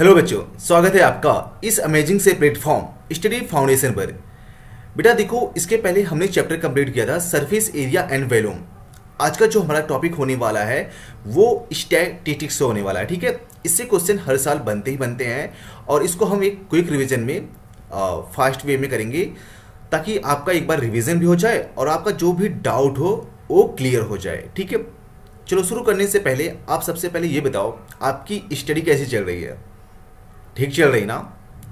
Hello बच्चों, स्वागत है आपका इस अमेजिंग से प्लेटफॉर्म स्टडी फाउंडेशन पर। बेटा देखो, इसके पहले हमने चैप्टर कंप्लीट किया था सरफेस एरिया एंड वॉल्यूम। आज का जो हमारा टॉपिक होने वाला है वो स्टैटिस्टिक्स से होने वाला है। ठीक है, इससे क्वेश्चन हर साल बनते ही बनते हैं और इसको हम एक क्विक रिवीजन में फास्ट वे में करेंगे ताकि आपका एक बार रिवीजन भी हो जाए और आपका जो भी डाउट हो वो क्लियर हो जाए। ठीक है, चलो शुरू करने से पहले आप सबसे पहले ये बताओ, आपकी स्टडी कैसी चल रही है? ठीक चल रही ना?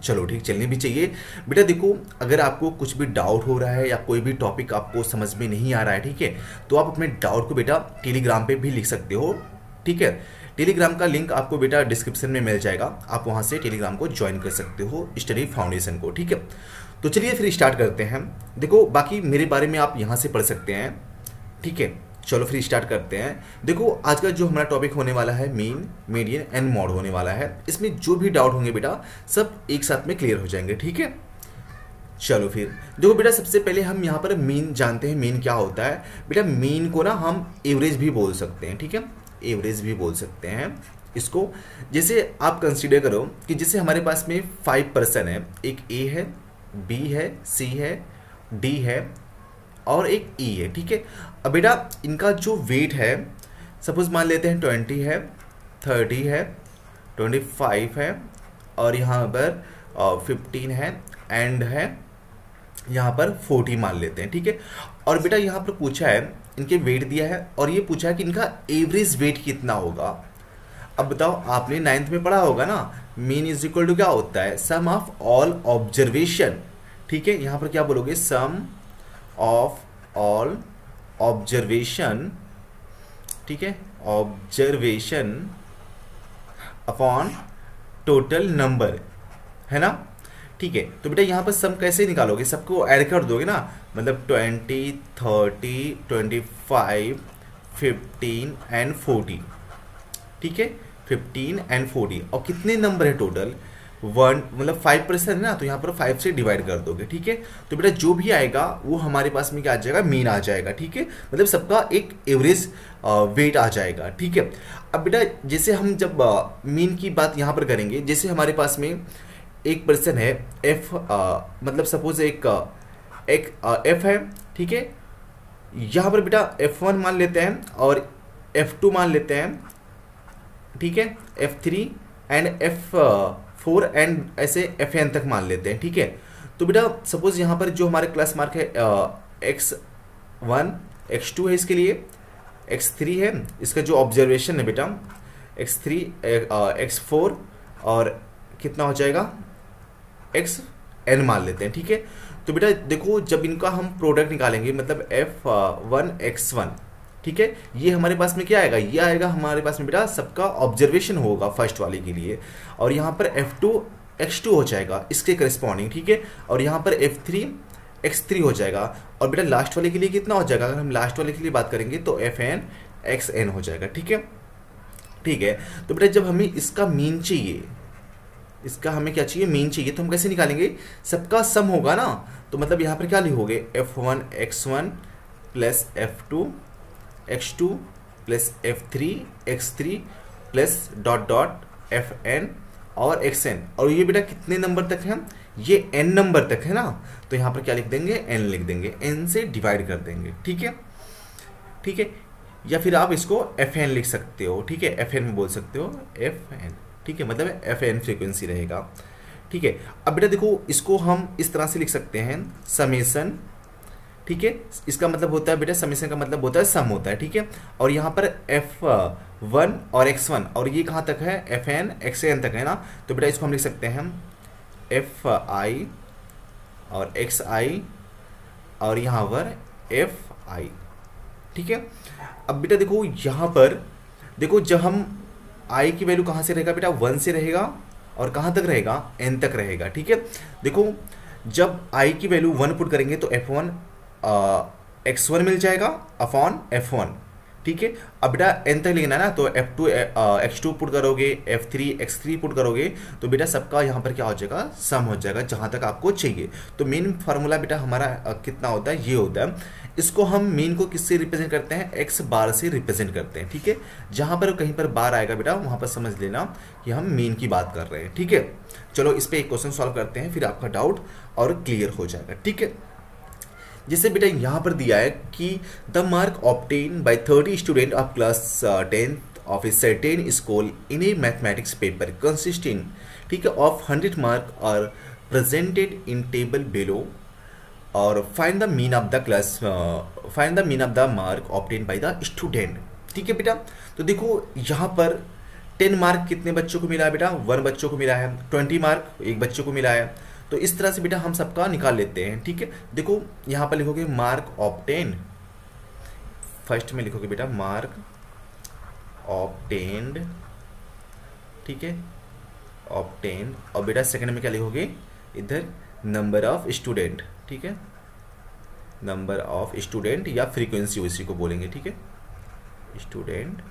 चलो ठीक चलनी भी चाहिए। बेटा देखो, अगर आपको कुछ भी डाउट हो रहा है या कोई भी टॉपिक आपको समझ में नहीं आ रहा है, ठीक है, तो आप अपने डाउट को बेटा टेलीग्राम पे भी लिख सकते हो। ठीक है, टेलीग्राम का लिंक आपको बेटा डिस्क्रिप्शन में मिल जाएगा, आप वहाँ से टेलीग्राम को ज्वाइन कर सकते हो स्टडी फाउंडेशन को। ठीक है, तो चलिए फिर स्टार्ट करते हैं। देखो, बाकी मेरे बारे में आप यहाँ से पढ़ सकते हैं। ठीक है, चलो फिर स्टार्ट करते हैं। देखो, आज का जो हमारा टॉपिक होने वाला है मीन, मीडियन एंड मॉड होने वाला है। इसमें जो भी डाउट होंगे बेटा सब एक साथ में क्लियर हो जाएंगे। ठीक है, चलो फिर देखो बेटा, सबसे पहले हम यहाँ पर मीन जानते हैं। मीन क्या होता है बेटा? मीन को ना हम एवरेज भी बोल सकते हैं। ठीक है, एवरेज भी बोल सकते हैं इसको। जैसे आप कंसिडर करो कि जैसे हमारे पास में 5 पर्सन है, एक ए है, बी है, सी है, डी है और एक ई है। ठीक है, अब बेटा इनका जो वेट है, सपोज मान लेते हैं 20 है, 30 है, 25 है और यहाँ पर 15 है एंड है यहाँ पर 40 मान लेते हैं। ठीक है, और बेटा यहाँ पर पूछा है, इनके वेट दिया है और ये पूछा है कि इनका एवरेज वेट कितना होगा। अब बताओ, आपने 9th में पढ़ा होगा ना, मीन इज इक्वल टू क्या होता है? सम ऑफ ऑल ऑब्जर्वेशन। ठीक है, यहाँ पर क्या बोलोगे? सम ऑफ ऑल ऑब्जर्वेशन। ठीक है, ऑब्जर्वेशन अपॉन टोटल नंबर, है ना? ठीक है, तो बेटा यहाँ पर सम कैसे निकालोगे? सबको ऐड कर दोगे ना, मतलब 20, 30, 25, 15 एंड 40। ठीक है, 15 एंड 40 और कितने नंबर है टोटल? 1, मतलब 5% है ना, तो यहाँ पर 5 से डिवाइड कर दोगे। ठीक है, तो बेटा जो भी आएगा वो हमारे पास में क्या आ जाएगा? मीन आ जाएगा। ठीक है, मतलब सबका एक एवरेज वेट आ जाएगा। ठीक है, अब बेटा जैसे हम जब मीन की बात यहाँ पर करेंगे, जैसे हमारे पास में एक पर्सन है एफ, मतलब सपोज एक एफ है। ठीक है, यहाँ पर बेटा F1 मान लेते हैं और F2 मान लेते हैं। ठीक है, F3 एंड F4 एंड ऐसे FN तक मान लेते हैं। ठीक है, तो बेटा सपोज यहाँ पर जो हमारे क्लास मार्क है X1, X2 है, इसके लिए X3 है, इसका जो ऑब्जर्वेशन है बेटा X3, X4 और कितना हो जाएगा? XN मान लेते हैं। ठीक है, तो बेटा देखो, जब इनका हम प्रोडक्ट निकालेंगे, मतलब F1 X1, ठीक है, ये हमारे पास में क्या आएगा? ये आएगा हमारे पास में बेटा सबका ऑब्जर्वेशन होगा फर्स्ट वाले के लिए, और यहाँ पर F2 X2 हो जाएगा इसके करस्पॉन्डिंग। ठीक है, और यहाँ पर F3 X3 हो जाएगा, और बेटा लास्ट वाले के लिए कितना हो जाएगा? अगर हम लास्ट वाले के लिए बात करेंगे तो FN XN हो जाएगा। ठीक है, ठीक है, तो बेटा जब हमें इसका मीन चाहिए, इसका हमें क्या चाहिए? मीन चाहिए, तो हम कैसे निकालेंगे? सबका सम होगा ना, तो मतलब यहाँ पर क्या लिखोगे? F1 X1 plus F2 X2 plus F3 X3 plus dot dot FN और XN, और ये बेटा कितने नंबर तक है? ये N नंबर तक है ना, तो यहाँ पर क्या लिख देंगे? N लिख देंगे, N से डिवाइड कर देंगे। ठीक है, ठीक है, या फिर आप इसको FN लिख सकते हो। ठीक है, FN में बोल सकते हो FN। ठीक है, मतलब FN फ्रीक्वेंसी रहेगा। ठीक है, अब बेटा देखो, इसको हम इस तरह से लिख सकते हैं, समेसन। ठीक है, इसका मतलब होता है बेटा, समेसन का मतलब होता है सम होता है। ठीक है, और यहाँ पर F1 और X1, और ये कहाँ तक है? FN XN तक है ना, तो बेटा इसको हम लिख सकते हैं FI और XI और यहाँ पर FI। ठीक है, अब बेटा देखो यहाँ पर देखो, जब हम I की वैल्यू कहाँ से रहेगा बेटा? 1 से रहेगा, और कहाँ तक रहेगा? N तक रहेगा। ठीक है, देखो जब I की वैल्यू 1 पुट करेंगे तो F1 X1 मिल जाएगा अपॉन F1। ठीक है। अब बेटा n तक लिखना है ना, तो f2 x2 पुट करोगे, f3 x3 पुट करोगे, तो बेटा सबका यहाँ पर क्या हो जाएगा, सम हो जाएगा जहाँ तक आपको चाहिए। तो मेन फार्मूला बेटा हमारा कितना होता है, ये होता है। इसको हम मेन को किससे रिप्रेजेंट करते हैं, x बार से रिप्रेजेंट करते हैं, ठीक है। जहाँ पर कहीं पर बार आएगा बेटा वहाँ पर समझ लेना कि हम मेन की बात कर रहे हैं, ठीक है। चलो इस पर एक क्वेश्चन सॉल्व करते हैं, फिर आपका डाउट और क्लियर हो जाएगा, ठीक है। जैसे बेटा यहाँ पर दिया है कि the mark obtain by 30 student of class 10th of a certain school in a mathematics paper consisting, ठीक है, of 100 mark are presented in table below और find the mean of the class, find the mean of the mark obtain by the student, ठीक है बेटा। तो देखो यहाँ पर 10 मार्क कितने बच्चों को मिला है बेटा, 1 बच्चों को मिला है, 20 मार्क एक बच्चों को मिला है। तो इस तरह से बेटा हम सबका निकाल लेते हैं, ठीक है। देखो यहाँ पर लिखोगे मार्क ऑब्टेन, फर्स्ट में लिखोगे बेटा मार्क ऑब्टेन्ड, ठीक है, ऑब्टेन, और बेटा सेकंड में क्या लिखोगे, इधर नंबर ऑफ स्टूडेंट, ठीक है, नंबर ऑफ स्टूडेंट या फ्रीक्वेंसी उसी को बोलेंगे, ठीक है, स्टूडेंट,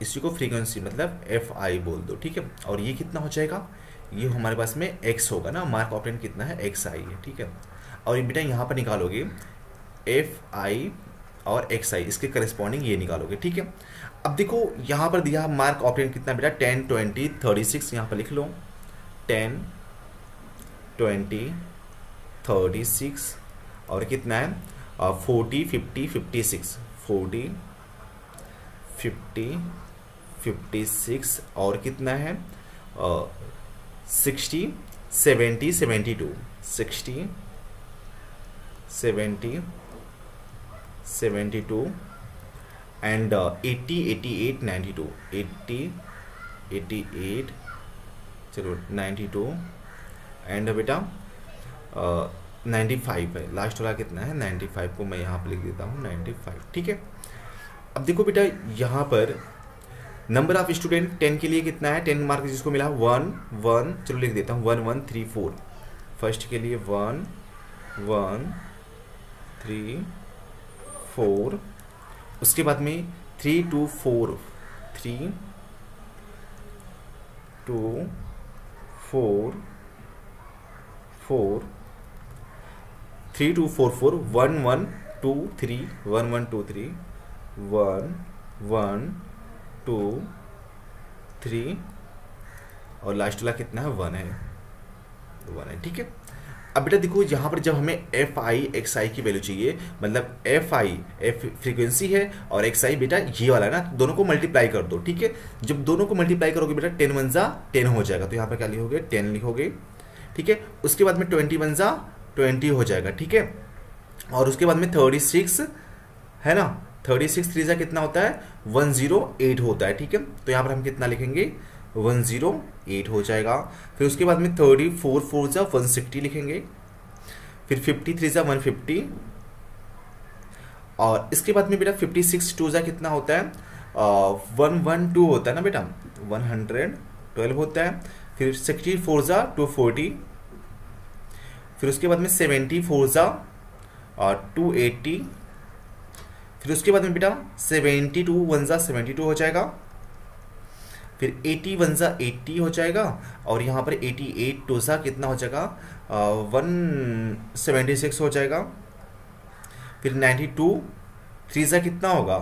इसी को फ्रीक्वेंसी मतलब FI बोल दो, ठीक है। और ये कितना हो जाएगा, ये हमारे पास में x होगा ना, मार्क ऑब्टेन कितना है, XI है, ठीक है। और बेटा यहाँ पर निकालोगे FI और XI, इसके करस्पॉन्डिंग ये निकालोगे, ठीक है। अब देखो यहाँ पर दिया मार्क ऑब्टेन कितना बेटा, 10 20 36, यहाँ पर लिख लो 10 20 36, और कितना है 40 50 56, 40 50 56, और कितना है 60 70 72, 60 70 72 एंड 80 88 92, 80 88, चलो 92, एंड बेटा 95 है, लास्ट वाला कितना है 95 को मैं यहाँ पर लिख देता हूँ 95, ठीक है। अब देखो बेटा यहाँ पर नंबर ऑफ स्टूडेंट 10 के लिए कितना है, 10 मार्क जिसको मिला 1 1, चलो लिख देता हूँ 1 1 3 4, फर्स्ट के लिए 1 1 3 4, उसके बाद में 3 2 4 3 2 4 4 3 2 4 4 1 1 2 3 1 1 2 3 1 1 2 3, और लास्ट वाला कितना है 1 है, ठीक है। अब बेटा देखो यहाँ पर जब हमें FI XI की वैल्यू चाहिए, मतलब FI फ्रीक्वेंसी है और XI बेटा ये वाला है ना, दोनों को मल्टीप्लाई कर दो, ठीक है। जब दोनों को मल्टीप्लाई करोगे बेटा 10 1 जा 10 हो जाएगा, तो यहाँ पर क्या लिखोगे 10 लिखोगे, ठीक है। उसके बाद में 20 1 जा 20 हो जाएगा, ठीक है। और उसके बाद में 36 है ना, 36 3 जा कितना होता है 108 होता है, ठीक है। तो यहाँ पर हम कितना लिखेंगे 108 हो जाएगा। फिर उसके बाद में 34 4 जा 160 लिखेंगे, फिर 53 जा 150, और इसके बाद में बेटा 56 2 जा कितना होता है 112 होता है ना बेटा, 112 होता है। फिर 64 जा 240, फिर उसके बाद में 74 जा 280, फिर उसके बाद में बेटा 72 1 जा 72 हो जाएगा, फिर 80 1 जा 80 हो जाएगा, और यहाँ पर 88 2 जा कितना हो जाएगा 176 हो जाएगा। फिर 92 3 जा कितना होगा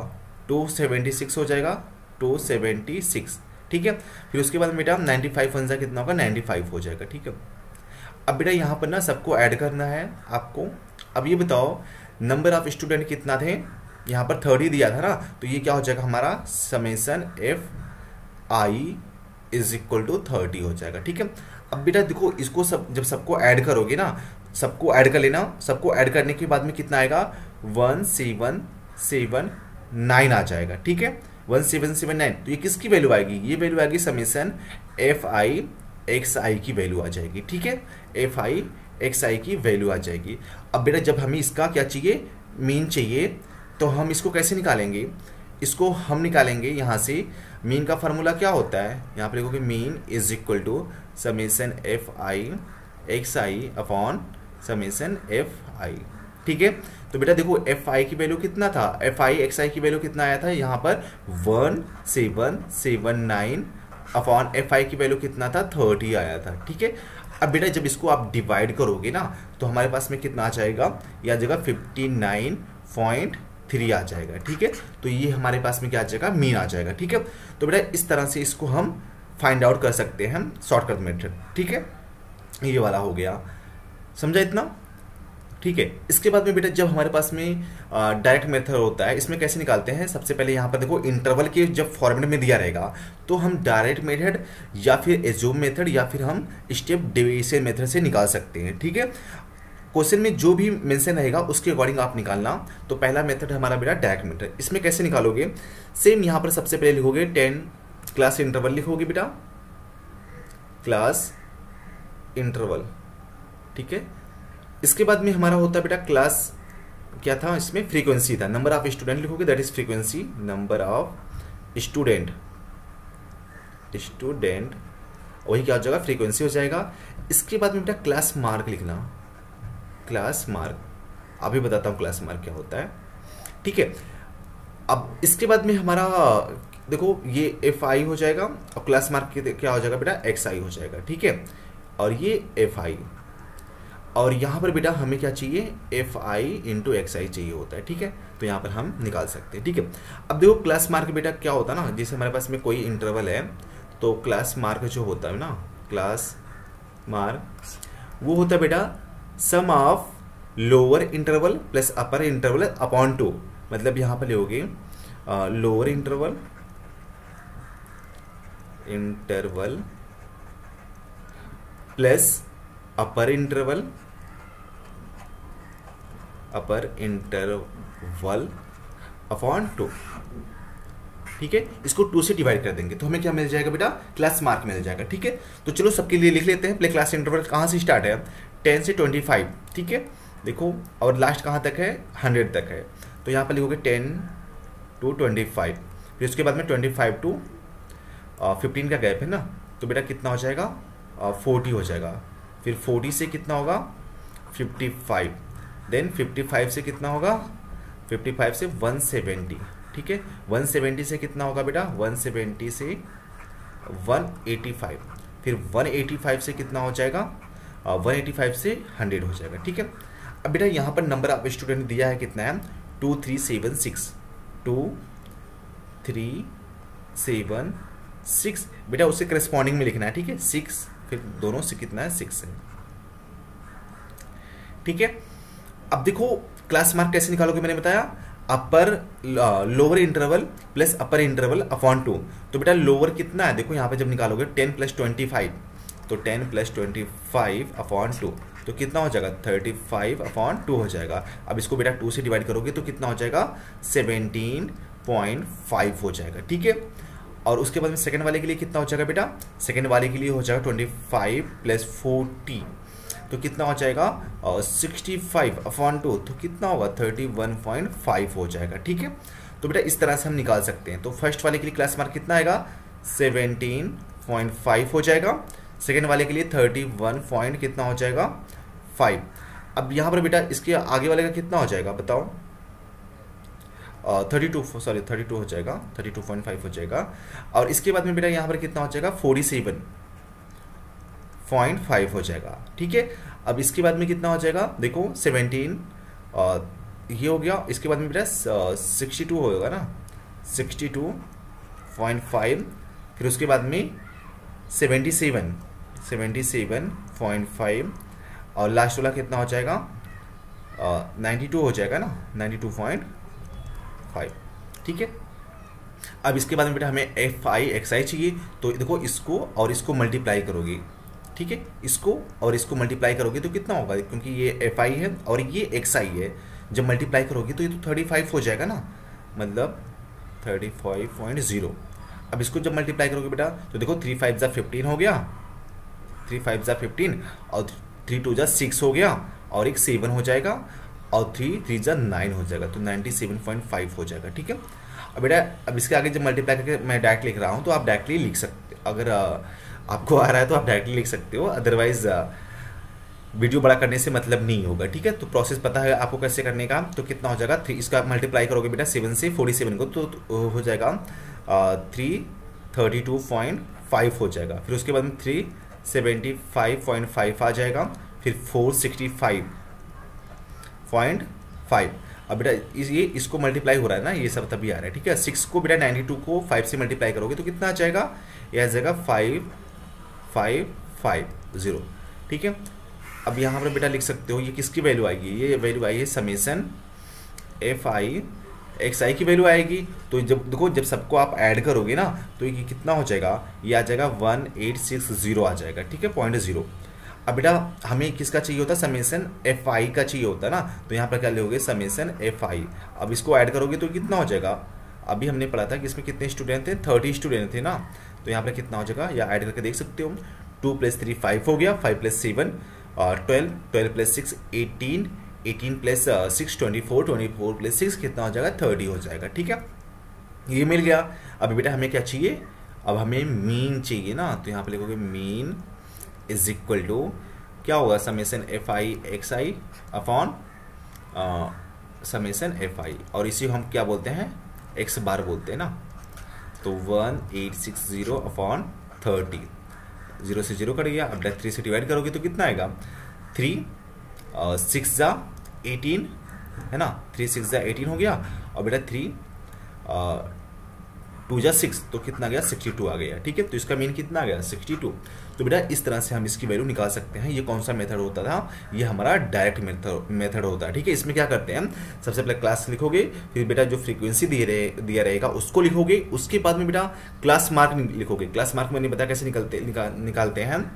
276 हो जाएगा, 276, ठीक है। फिर उसके बाद बेटा 95 1 जा कितना होगा 95 हो जाएगा, ठीक है। अब बेटा यहाँ पर ना सबको ऐड करना है आपको। अब ये बताओ नंबर ऑफ स्टूडेंट कितना थे, यहाँ पर 30 दिया था ना, तो ये क्या हो जाएगा हमारा summation FI is equal to 30 हो जाएगा, ठीक है। अब बेटा देखो इसको सब जब सबको ऐड करोगे ना, सबको ऐड कर लेना, सबको ऐड करने के बाद में कितना आएगा 1779 आ जाएगा, ठीक है, 1779। तो ये किसकी वैल्यू आएगी, ये वैल्यू आएगी समेसन FI XI की वैल्यू आ जाएगी, ठीक है, FI XI की वैल्यू आ जाएगी। अब बेटा जब हमें इसका क्या चाहिए मीन चाहिए, तो हम इसको कैसे निकालेंगे, इसको हम निकालेंगे यहाँ से। मीन का फार्मूला क्या होता है, यहाँ पर लिखोगे mean is equal to summation FI XI upon summation FI, ठीक है। तो बेटा देखो एफ आई की वैल्यू कितना था, एफ आई एक्स आई की वैल्यू कितना आया था यहाँ पर 1779 अपॉन एफ आई की वैल्यू कितना था 30 आया था, ठीक है। अब बेटा जब इसको आप डिवाइड करोगे ना तो हमारे पास में कितना आ जाएगा, यह जगह 59.3 आ जाएगा, ठीक है। तो ये हमारे पास में क्या आ जाएगा, मीन आ जाएगा, ठीक है। तो बेटा इस तरह से इसको हम फाइंड आउट कर सकते हैं शॉर्टकट मेथड, ठीक है। ये वाला हो गया, समझा इतना, ठीक है। इसके बाद में बेटा जब हमारे पास में डायरेक्ट मेथड होता है, इसमें कैसे निकालते हैं, सबसे पहले यहाँ पर देखो इंटरवल के जब फॉर्मेट में दिया रहेगा तो हम डायरेक्ट मेथड या फिर एज्यूम मेथड या फिर हम स्टेप डेविएशन मेथड से निकाल सकते हैं, ठीक है। क्वेश्चन में जो भी मेंशन रहेगा उसके अकॉर्डिंग आप निकालना। तो पहला मेथड हमारा बेटा डायरेक्ट मेथड, इसमें कैसे निकालोगे, सेम यहाँ पर सबसे पहले लिखोगे 10 क्लास इंटरवल लिखोगे बेटा, क्लास इंटरवल, ठीक है। इसके बाद में हमारा होता है बेटा क्लास, क्या था इसमें, फ्रीक्वेंसी था, नंबर ऑफ स्टूडेंट लिखोगे, that is frequency, number of student, वही क्या हो जाएगा, फ्रीक्वेंसी हो जाएगा। इसके बाद में बेटा क्लास मार्क लिखना, क्लास मार्क, अभी बताता हूँ क्लास मार्क क्या होता है, ठीक है। अब इसके बाद में हमारा देखो ये एफ आई हो जाएगा और क्लास मार्क क्या हो जाएगा बेटा, एक्स आई हो जाएगा, ठीक है। और ये एफ आई, और यहाँ पर बेटा हमें क्या चाहिए, एफ आई इंटू एक्स आई चाहिए होता है, ठीक है। तो यहाँ पर हम निकाल सकते हैं, ठीक है। अब देखो क्लास मार्क बेटा क्या होता है ना, जैसे हमारे पास में कोई इंटरवल है तो क्लास मार्क जो होता है ना, क्लास मार्क वो होता है बेटा sum of lower interval plus upper interval upon 2, मतलब यहाँ पर लोगे lower interval plus upper interval upon 2, ठीक है। इसको 2 से डिवाइड कर देंगे तो हमें क्या मिल जाएगा बेटा, क्लास मार्क मिल जाएगा, ठीक है। तो चलो सबके लिए लिख लेते हैं, पहले क्लास इंटरवल कहाँ से स्टार्ट है, 10 से 25, ठीक है। देखो और लास्ट कहाँ तक है, 100 तक है। तो यहाँ पर लिखोगे 10 to 25, फिर उसके बाद में 25 to 15 का गैप है ना, तो बेटा कितना हो जाएगा, 40 हो जाएगा। फिर 40 से कितना होगा, 55, देन 55 से कितना होगा, 55 से 170, ठीक है। 170 से कितना होगा बेटा, 170 से 185, फिर 185 से कितना हो जाएगा, 185 से 100 हो जाएगा, ठीक है। अब बेटा यहाँ पर नंबर ऑफ स्टूडेंट दिया है कितना है, 2376 बेटा उससे करस्पॉन्डिंग में लिखना है, ठीक है। 6 फिर दोनों से कितना है, 6 है, ठीक है। अब देखो क्लास मार्क कैसे निकालोगे, मैंने बताया upper lower interval plus upper interval upon 2। तो बेटा लोअर कितना है, देखो यहाँ पे जब निकालोगे 10 + 25, तो 10 + 25 अपॉन 2, तो कितना हो जाएगा, 35 अपॉन 2 हो जाएगा। अब इसको बेटा 2 से डिवाइड करोगे तो कितना हो जाएगा, 17.5 हो जाएगा, ठीक है। और उसके बाद में सेकंड वाले के लिए कितना हो जाएगा बेटा, सेकंड वाले के लिए हो जाएगा 25 + 40, तो कितना हो जाएगा, 65 अपॉन 2, तो कितना होगा, 31.5 हो जाएगा, ठीक है। तो बेटा इस तरह से हम निकाल सकते हैं। तो फर्स्ट वाले के लिए क्लास मार्क कितना आएगा, 17.5 हो जाएगा, सेकेंड वाले के लिए 31 कितना हो जाएगा, 5। अब यहाँ पर बेटा इसके आगे वाले का कितना हो जाएगा बताओ, 32 हो जाएगा, 32.5 हो जाएगा। और इसके बाद में बेटा यहाँ पर कितना हो जाएगा, 47.5 हो जाएगा, ठीक है। अब इसके बाद में कितना हो जाएगा, देखो 17 ये हो गया। इसके बाद में बेटा 62 होगा ना, 62.5, फिर उसके बाद में 77.5 और लास्ट वाला कितना हो जाएगा, 92 हो जाएगा ना, 92.5, ठीक है। अब इसके बाद में बेटा हमें एफ आई एक्स आई चाहिए, तो देखो इसको और इसको मल्टीप्लाई करोगे, ठीक है। इसको और इसको मल्टीप्लाई करोगे तो कितना होगा, क्योंकि ये एफ आई है और ये एक्स आई है, जब मल्टीप्लाई करोगे तो ये तो 35 हो जाएगा ना, मतलब 35.0। अब इसको जब मल्टीप्लाई करोगे बेटा तो देखो 3 × 5 = 15 हो गया, 3 × 5 = 15 और 3 × 2 = 6 हो गया और एक 7 हो जाएगा और 3 × 3 = 9 हो जाएगा, तो 97.5 हो जाएगा, ठीक है। अब बेटा अब इसके आगे जब मल्टीप्लाई करके मैं डायरेक्ट लिख रहा हूँ तो आप डायरेक्टली लिख सकते, अगर आपको आ रहा है तो आप डायरेक्टली लिख सकते हो, अदरवाइज वीडियो बड़ा करने से मतलब नहीं होगा, ठीक है। तो प्रोसेस पता है आपको कैसे करने का। तो कितना हो जाएगा, 3 इसका मल्टीप्लाई करोगे बेटा 7 से 47 को, तो हो जाएगा 332.5 हो जाएगा। फिर उसके बाद में 375.5 आ जाएगा, फिर 465.5। अब बेटा ये इसको मल्टीप्लाई हो रहा है ना, ये सब तभी आ रहा है, ठीक है। 6 को बेटा 92 को 5 से मल्टीप्लाई करोगे तो कितना आ जाएगा, ये आ जाएगा 5550, ठीक है। अब यहाँ पर बेटा लिख सकते हो ये किसकी वैल्यू आएगी, ये वैल्यू आई है समेसन एफ आई एक्स आई की वैल्यू आएगी। तो जब देखो जब सबको आप ऐड करोगे ना तो ये कितना हो जाएगा, ये आ जाएगा 1860 आ जाएगा, ठीक है, 0.0। अब बेटा हमें किसका चाहिए होता है, समेसन एफ आई का चाहिए होता है ना। तो यहाँ पर क्या लोगे, समेसन एफ आई। अब इसको ऐड करोगे तो कितना हो जाएगा, अभी हमने पढ़ा था कि इसमें कितने स्टूडेंट थे, 30 स्टूडेंट थे ना। तो यहाँ पर कितना हो जाएगा, या ऐड करके देख सकते हो। 2 + 3 5 हो गया, 5 + 7 12, 12 + 6 18, 18 + 6 24, 24 + 6 कितना हो जाएगा, 30 हो जाएगा, ठीक है। ये मिल गया। अभी बेटा हमें क्या चाहिए, अब हमें मीन चाहिए ना। तो यहाँ पे लिखोगे मीन इज इक्वल टू क्या होगा, summation F I x I upon summation F I, और इसी हम क्या बोलते हैं, एक्स बार बोलते हैं ना। तो 1860 अपॉन 30, 0 से 0 कट गया। अब 3 से डिवाइड करोगे तो कितना आएगा, 3 6 जा 18 है ना, 3 6 जा 18 हो गया। और बेटा 3 2 जा 6 तो कितना गया, 62 आ गया, ठीक है। तो इसका मीन कितना आ गया, 62। तो बेटा इस तरह से हम इसकी वैल्यू निकाल सकते हैं। ये कौन सा मेथड होता था, ये हमारा डायरेक्ट मेथड होता है, ठीक है। इसमें क्या करते हैं, सबसे पहले क्लास लिखोगे, फिर बेटा जो फ्रीक्वेंसी दिया रहेगा उसको लिखोगे, उसके बाद में बेटा क्लास मार्क लिखोगे। क्लास मार्क मैंने बताया कैसे निकालते हैं,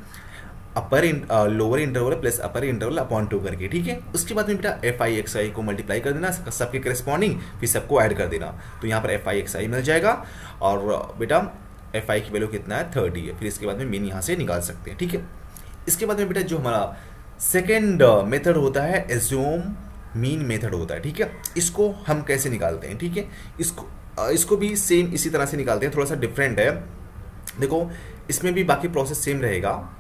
upper lower interval plus upper interval upon 2 करके, ठीक है। उसके बाद में बेटा एफ आई एक्स आई को मल्टीप्लाई कर देना सबके करेस्पॉन्डिंग, फिर सबको ऐड कर देना। तो यहाँ पर एफ आई एक्स आई मिल जाएगा, और बेटा एफ आई की वैल्यू कितना है, 30 है। फिर इसके बाद में मीन यहाँ से निकाल सकते हैं, ठीक है। इसके बाद में बेटा जो हमारा सेकेंड मेथड होता है, एज्यूम मीन मेथड होता है, ठीक है। इसको हम कैसे निकालते हैं, ठीक है। इसको भी सेम इसी तरह से निकालते हैं, थोड़ा सा डिफरेंट है। देखो इसमें भी बाकी प्रोसेस सेम रहेगा।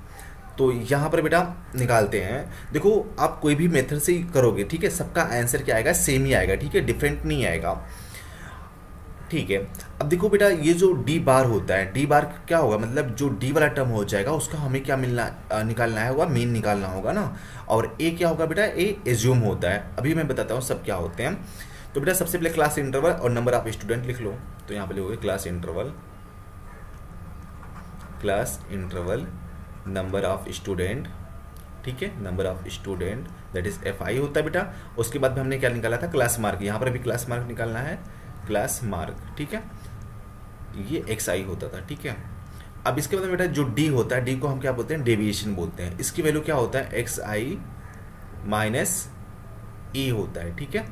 तो यहाँ पर बेटा निकालते हैं, देखो आप कोई भी मेथड से करोगे, ठीक है, सबका आंसर क्या आएगा, सेम ही आएगा, ठीक है, डिफरेंट नहीं आएगा, ठीक है। अब देखो बेटा ये जो डी बार होता है, डी बार क्या होगा, मतलब जो डी वाला टर्म हो जाएगा उसका हमें क्या निकालना है, होगा मीन निकालना होगा ना। और ए क्या होगा बेटा, ए एज्यूम होता है। अभी मैं बताता हूँ सब क्या होते हैं। तो बेटा सबसे पहले क्लास इंटरवल और नंबर ऑफ स्टूडेंट लिख लो। तो यहाँ पे लिखोगे class interval number of student, ठीक है, number of student that is F I होता है बेटा। उसके बाद में हमने क्या निकाला था, क्लास मार्क। यहाँ पर भी क्लास मार्क निकालना है, क्लास मार्क, ठीक है, ये एक्स आई होता था, ठीक है। अब इसके बाद में बेटा जो डी होता है, डी को हम क्या बोलते हैं, डेविएशन बोलते हैं। इसकी वैल्यू क्या होता है, एक्स आई माइनस ए होता है, ठीक है।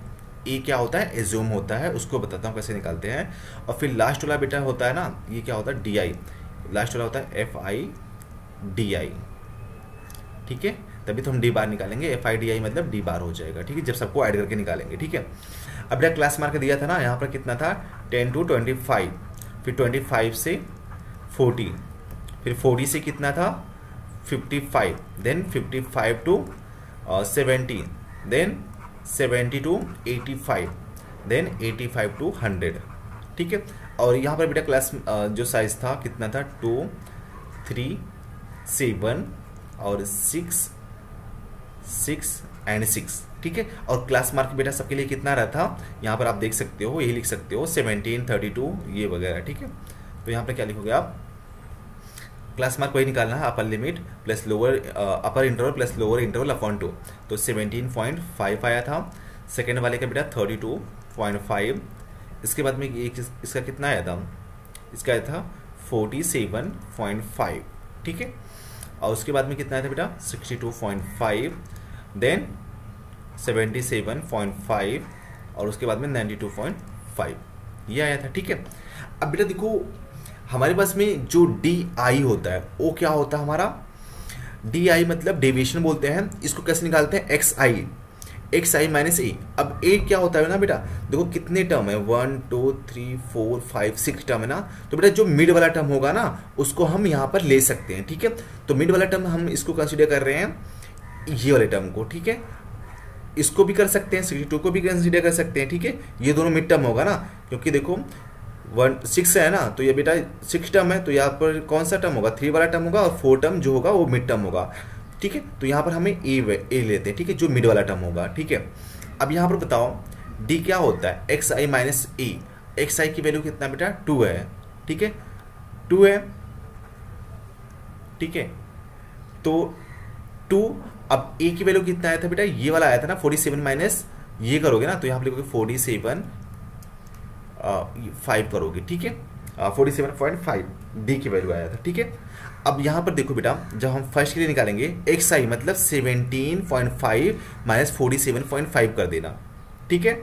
ए क्या होता है, एज्यूम होता है, उसको बताता हूँ कैसे निकालते हैं। और फिर लास्ट वाला बेटा होता है ना, ये क्या होता है, डी आई, लास्ट वाला होता है एफ आई डी आई, ठीक है। तभी तो हम डी बार निकालेंगे, एफ आई डी आई मतलब डी बार हो जाएगा, ठीक है, जब सबको ऐड करके निकालेंगे, ठीक है। अब बेटा क्लास मार्क दिया था ना, यहाँ पर कितना था, 10 to 25, फिर 25 से 40, फिर 40 से कितना था, 55, then 55 to 70, then 70 to 85, then 85 to 100, ठीक है। और यहाँ पर बेटा क्लास जो साइज था कितना था, 2 3 7 और 6 एंड 6, ठीक है। और क्लास मार्क बेटा सबके लिए कितना रहता, यहाँ पर आप देख सकते हो, यही लिख सकते हो 17 32 ये वगैरह, ठीक है। तो यहाँ पर क्या लिखोगे आप, क्लास मार्क वही निकालना है, upper limit plus lower upper interval plus lower interval upon 2। तो 17.5 आया था। सेकेंड वाले का बेटा 32.5। इसके बाद में इसका कितना आया था, इसका आया था 47.5, ठीक है। और उसके बाद में कितना आया था बेटा, 62.5, देन 77.5 और उसके बाद में 92.5 ये आया था, ठीक है। अब बेटा देखो हमारे पास में जो डी आई होता है वो क्या होता है हमारा, डी आई मतलब डेविएशन बोलते हैं। इसको कैसे निकालते हैं, एक्स आई माइनस ए। अब ए क्या होता है ना बेटा, देखो कितने टर्म है, 1 2 3 4 5 6 टर्म है ना। तो बेटा जो मिड वाला टर्म होगा ना उसको हम यहाँ पर ले सकते हैं, ठीक है। तो मिड वाला टर्म हम इसको कंसिडर कर रहे हैं ये वाले टर्म को, ठीक है। इसको भी कर सकते हैं, 62 को भी कंसीडर कर सकते हैं, ठीक है। ये दोनों मिड टर्म होगा ना, क्योंकि देखो 6 है ना, तो ये बेटा 6 टर्म है, तो यहाँ पर कौन सा टर्म होगा, 3 वाला टर्म होगा, और 4 टर्म जो होगा वो मिड टर्म होगा, ठीक है। तो यहाँ पर हमें ए लेते हैं, ठीक है, जो मिड वाला टर्म होगा, ठीक है। अब यहाँ पर बताओ डी क्या होता है, एक्स आई माइनस ए। एक्स आई की वैल्यू कितना बेटा 2 है, ठीक है, 2 है, ठीक है। तो 2, अब ए की वैल्यू कितना आया था बेटा, ये वाला आया था ना 47 माइनस ये करोगे ना, तो यहाँ पर लिखोगे 47 5 करोगे, ठीक है, 47.5 डी की वैल्यू आया था, ठीक है। अब यहाँ पर देखो बेटा, जब हम फर्स्ट के लिए निकालेंगे एक्स आई मतलब 17.5 माइनस 47.5 कर देना, ठीक है।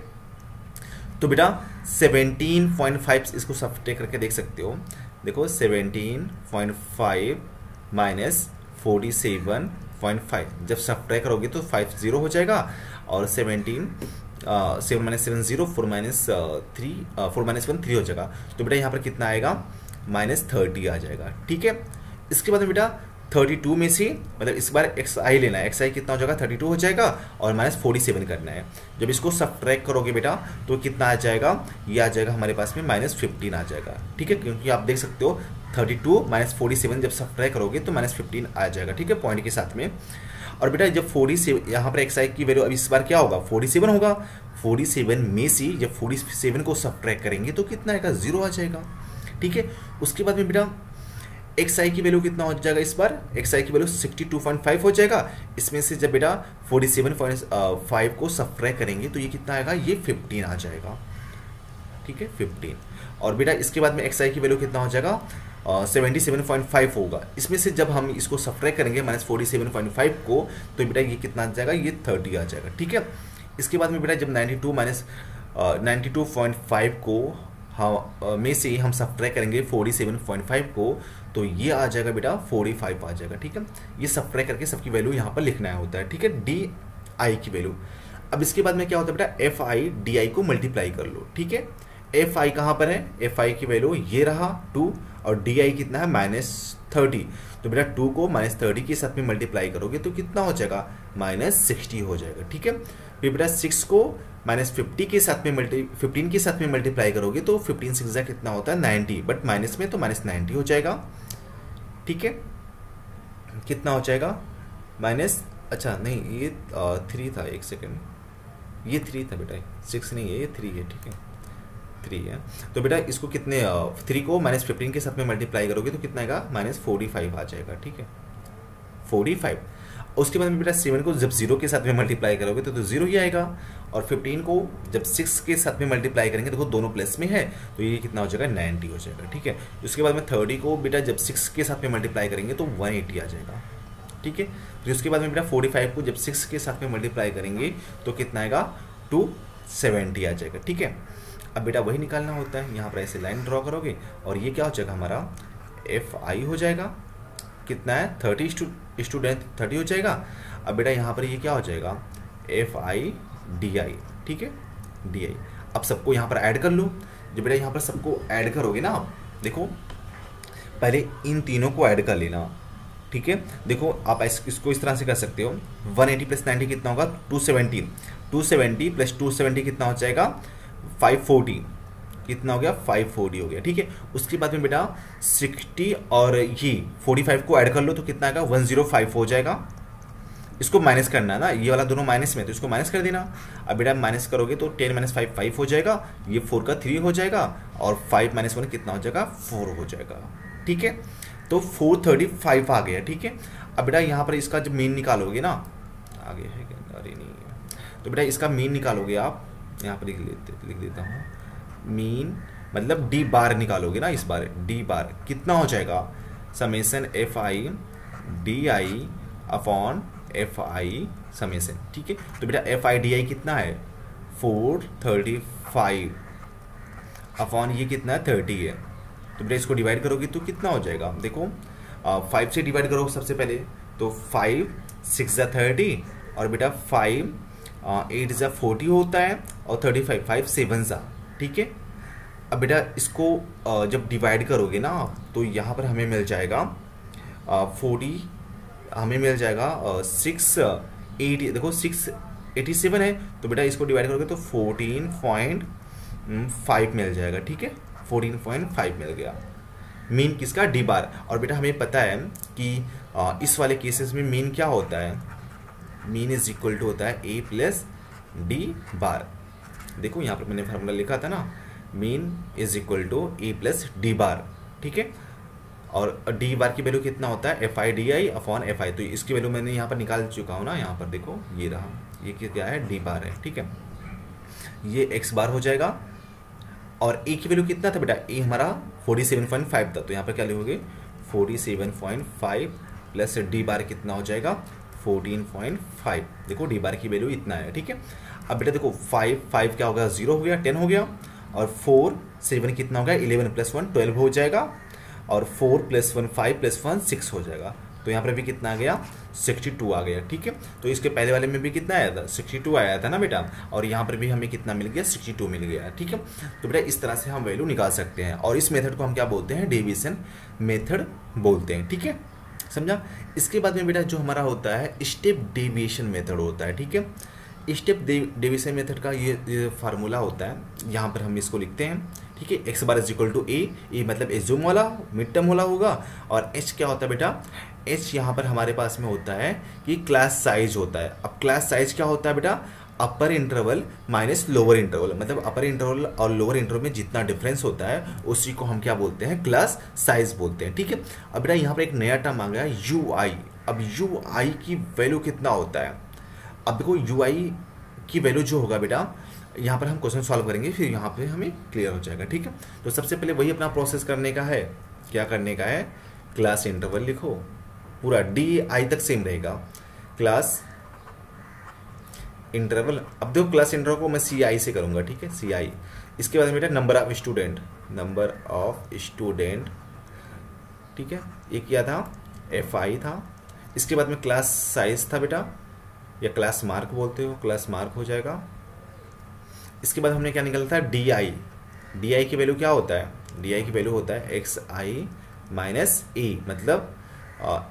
तो बेटा 17.5 इसको सब्ट्रैक्ट करके देख सकते हो, देखो 17.5 माइनस 47.5 जब सब्ट्रैक्ट करोगे तो 5 0 हो जाएगा, और 7 माइनस 7 0, 4 माइनस 1 3 हो जाएगा। तो बेटा यहाँ पर कितना आएगा, -30 आ जाएगा, ठीक है। इसके बाद में बेटा 32 में से मतलब इस बार एक्स आई लेना है, एक्स आई कितना हो जाएगा 32 हो जाएगा, और -47 करना है। जब इसको सब्ट्रैक्ट करोगे बेटा तो कितना आ जाएगा, ये आ जाएगा हमारे पास में -15 आ जाएगा, ठीक है। क्योंकि आप देख सकते हो 32 माइनस 47 जब सब्ट्रैक्ट करोगे तो -15 आ जाएगा, ठीक है, पॉइंट के साथ में। और बेटा जब 47 यहाँ पर एक्स आई की वैल्यू अब इस बार क्या होगा 47 होगा, 47 में से जब 47 को सब्ट्रैक्ट करेंगे तो कितना आएगा 0 आ जाएगा, ठीक है। उसके बाद में बेटा एक्स आई की वैल्यू कितना हो जाएगा, इस बार एक्स आई की वैल्यू 62.5 हो जाएगा। इसमें से जब बेटा 47.5 को सब्ट्रैक्ट करेंगे तो ये कितना आएगा, ये 15 आ जाएगा, ठीक है, 15। और बेटा इसके बाद में एक्स आई की वैल्यू कितना हो जाएगा 77.5 होगा। इसमें से जब हम इसको सब्ट्रैक्ट करेंगे -47.5 को तो बेटा ये कितना आ जाएगा, ये 30 आ जाएगा, ठीक है। इसके बाद में बेटा जब 92 माइनस 92.5 को में से हम सब्ट्रैक्ट करेंगे 47.5 को तो ये आ जाएगा बेटा 45 आ जाएगा, ठीक है। ये सब्ट्रैक्ट करके सबकी वैल्यू यहाँ पर लिखना होता है, ठीक है, डी आई की वैल्यू। अब इसके बाद में क्या होता है बेटा, एफ आई डी आई को मल्टीप्लाई कर लो, ठीक है। एफ आई कहाँ पर है, एफ आई की वैल्यू ये रहा 2, और डी आई कितना है -30। तो बेटा 2 को -30 के साथ में मल्टीप्लाई करोगे तो कितना हो जाएगा, -60 हो जाएगा, ठीक है। फिर बेटा 6 को -50 के साथ में 15 के साथ में मल्टीप्लाई करोगे तो 15 6 कितना होता है 90, बट माइनस में तो -90 हो जाएगा, ठीक है। कितना हो जाएगा माइनस, अच्छा नहीं ये 3 था, एक सेकेंड, ये 3 था बेटा, 6 नहीं है, ये 3 है, ठीक है, 3 है। तो बेटा इसको कितने 3 को -15 के साथ में मल्टीप्लाई करोगे तो कितना आएगा, -45 आ जाएगा, ठीक है, 45। उसके बाद में बेटा 7 को जब 0 के साथ में मल्टीप्लाई करोगे तो 0 ही आएगा, और 15 को जब 6 के साथ में मल्टीप्लाई करेंगे देखो दोनों प्लस में है तो ये कितना हो जाएगा 90 हो जाएगा, ठीक है। उसके बाद में 30 को बेटा जब 6 के साथ में मल्टीप्लाई करेंगे तो 180 आ जाएगा, ठीक है। फिर उसके बाद में बेटा 45 को जब 6 के साथ में मल्टीप्लाई करेंगे तो कितना आएगा 270 आ जाएगा, ठीक है। अब बेटा वही निकालना होता है, यहाँ पर ऐसे लाइन ड्रॉ करोगे और ये क्या हो जाएगा हमारा एफ आई हो जाएगा, कितना है 30 स्टूडेंट 30 हो जाएगा। अब बेटा यहाँ पर ये क्या हो जाएगा एफ आई डी आई, ठीक है, डी आई। अब सबको यहाँ पर ऐड कर लो, जब बेटा यहाँ पर सबको ऐड करोगे ना, देखो पहले इन तीनों को ऐड कर लेना, ठीक है। देखो आप इसको इस तरह से कर सकते हो, 180 + 90 कितना होगा 270, 270 + 270 कितना हो जाएगा 540, कितना हो गया 540 हो गया, ठीक है। उसके बाद में बेटा 60 और ये 45 को ऐड कर लो तो कितना आएगा 105 हो जाएगा। इसको माइनस करना है ना, ये वाला दोनों माइनस में तो इसको माइनस कर देना। अब बेटा माइनस करोगे तो 10 - 5 5 हो जाएगा, ये 4 का 3 हो जाएगा, और 5 - 1 कितना हो जाएगा 4 हो जाएगा, ठीक है। तो 435 आ गया, ठीक है। अब बेटा यहाँ पर इसका जब मीन निकालोगे ना, आगे है क्या, अरे नहीं है, तो बेटा इसका मीन निकालोगे आप, यहाँ पर लिख देता हूँ, मीन मतलब डी बार निकालोगे ना, इस बार डी बार कितना हो जाएगा summation F I D I upon F I summation, ठीक है। तो बेटा एफ आई डी आई कितना है 435 अपॉन ये कितना है 30 है। तो बेटा इसको डिवाइड करोगे तो कितना हो जाएगा, देखो 5 से डिवाइड करो सबसे पहले, तो 5 6 = 30, और बेटा 5 8 = 40 होता है, और 35 5 7 सा, ठीक है। अब बेटा इसको जब डिवाइड करोगे ना तो यहाँ पर हमें मिल जाएगा 40 हमें मिल जाएगा 680, देखो 687 है, तो बेटा इसको डिवाइड करोगे तो 14.5 मिल जाएगा, ठीक है, 14.5 मिल गया मीन किसका, डी बार। और बेटा हमें पता है कि इस वाले केसेस में मीन क्या होता है, मीन इज इक्वल टू होता है ए प्लस डी बार। देखो यहाँ पर मैंने फार्मूला लिखा था ना, mean is equal to A plus D bar, ठीक है। और डी बार की वैल्यू कितना होता है, F I D I upon F I, तो इसकी वैल्यू मैंने यहाँ पर निकाल चुका हूँ ना, यहाँ पर देखो ये रहा, ये क्या है, डी बार है, ठीक है। ये एक्स बार हो जाएगा, और ए की वैल्यू कितना था बेटा, ए हमारा 47.5 था, तो यहाँ पर क्या लिखोगे 47.5 प्लस डी बार कितना हो जाएगा 14.5। देखो डी बार की वैल्यू इतना है, ठीक है। अब बेटा देखो 5 क्या हो गया, 0 हो गया, 10 हो गया, और 7 कितना हो गया, 11 + 1 12 हो जाएगा, और 4 + 1 5 + 1 6 हो जाएगा। तो यहाँ पर भी कितना आ गया, 62 आ गया, ठीक है। तो इसके पहले वाले में भी कितना आया था, 62 आया था ना बेटा, और यहाँ पर भी हमें कितना मिल गया, 62 मिल गया, ठीक है। तो बेटा इस तरह से हम वैल्यू निकाल सकते हैं, और इस मेथड को हम क्या बोलते हैं, डेविएशन मेथड बोलते हैं, ठीक है, समझा। इसके बाद में बेटा जो हमारा होता है स्टेप डेविएशन मेथड होता है, ठीक है। स्टेप डेविएशन मेथड का ये फार्मूला होता है, यहाँ पर हम इसको लिखते हैं, ठीक है। X bar is equal to A मतलब एज्यूम वाला मिड टर्म वाला होगा, और एच क्या होता है बेटा, एच यहाँ पर हमारे पास में होता है कि क्लास साइज होता है। अब क्लास साइज क्या होता है बेटा, upper interval minus lower interval, मतलब अपर इंटरवल और लोअर इंटरवल में जितना डिफरेंस होता है उसी को हम क्या बोलते हैं, क्लास साइज बोलते हैं, ठीक है। अब बेटा यहाँ पर एक नया टर्म आ गया यू आई। अब यू आई की वैल्यू कितना होता है, अब देखो यू आई की वैल्यू जो होगा बेटा, यहाँ पर हम क्वेश्चन सॉल्व करेंगे, फिर यहाँ पे हमें क्लियर हो जाएगा, ठीक है। तो सबसे पहले वही अपना प्रोसेस करने का है, क्या करने का है, क्लास इंटरवल लिखो, पूरा डी आई तक सेम रहेगा, क्लास इंटरवल। अब देखो क्लास इंटरवल को मैं सी आई से करूँगा, ठीक है, सी आई। इसके बाद बेटा नंबर ऑफ स्टूडेंट, ठीक है, ये क्या था, एफ आई था। इसके बाद में क्लास साइज था बेटा, या क्लास मार्क बोलते हो, क्लास मार्क हो जाएगा। इसके बाद हमने क्या निकाला था, डी आई। डी आई की वैल्यू क्या होता है, डी आई की वैल्यू होता है एक्स आई माइनस ए, मतलब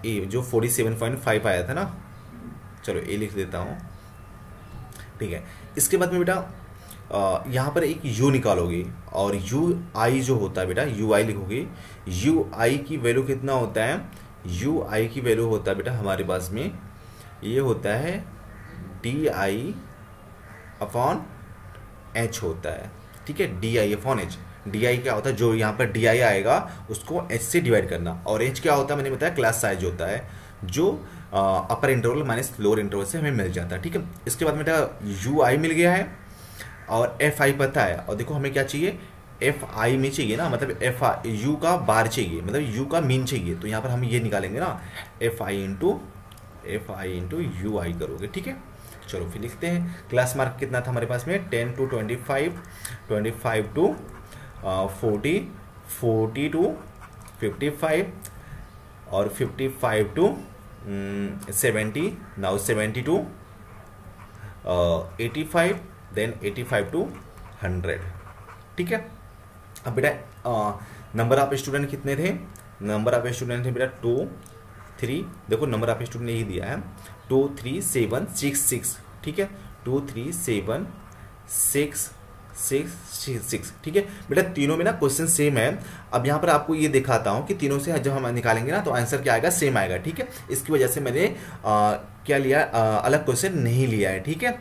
ए जो 47.5 आया था ना, चलो ए लिख देता हूँ, ठीक है। इसके बाद में बेटा यहाँ पर एक u निकालोगे, और यू आई जो होता है बेटा, यू आई लिखोगे, यू आई की वैल्यू कितना होता है, यू आई की वैल्यू होता है बेटा हमारे पास में ये होता है डी आई अपॉन एच होता है, ठीक है, D I upon H. D I क्या होता है, जो यहाँ पर डी आई आएगा उसको एच से डिवाइड करना, और एच क्या होता है मैंने बताया, क्लास साइज होता है, जो अपर इंटरवल माइनस लोअर इंटरवल से हमें मिल जाता है, ठीक है। इसके बाद बेटा यू आई मिल गया है, और एफ आई पता है, और देखो हमें क्या चाहिए, एफ आई में चाहिए ना, मतलब एफ आई यू का बार चाहिए, मतलब यू का मीन चाहिए, तो यहाँ पर हम ये निकालेंगे ना, एफ आई इंटू यू आई करोगे, ठीक है। चलो फिर लिखते हैं, क्लास मार्क कितना था हमारे पास में, 10 to 25, 25 to 40, 40 to 55, और 55 to 70, now 70 to 85, then 85 to 100, ठीक है। अब बेटा नंबर ऑफ स्टूडेंट कितने थे, नंबर ऑफ स्टूडेंट थे बेटा 2 3, देखो नंबर ऑफ स्टूडेंट यही दिया है 2 3 7 6 6, ठीक है, 2 3 7 6 6 6, ठीक है बेटा। तीनों में ना क्वेश्चन सेम है। अब यहाँ पर आपको ये दिखाता हूँ कि तीनों से जब हम निकालेंगे ना तो आंसर क्या आएगा, सेम आएगा, ठीक है। इसकी वजह से मैंने क्या लिया, अलग क्वेश्चन नहीं लिया है, ठीक है,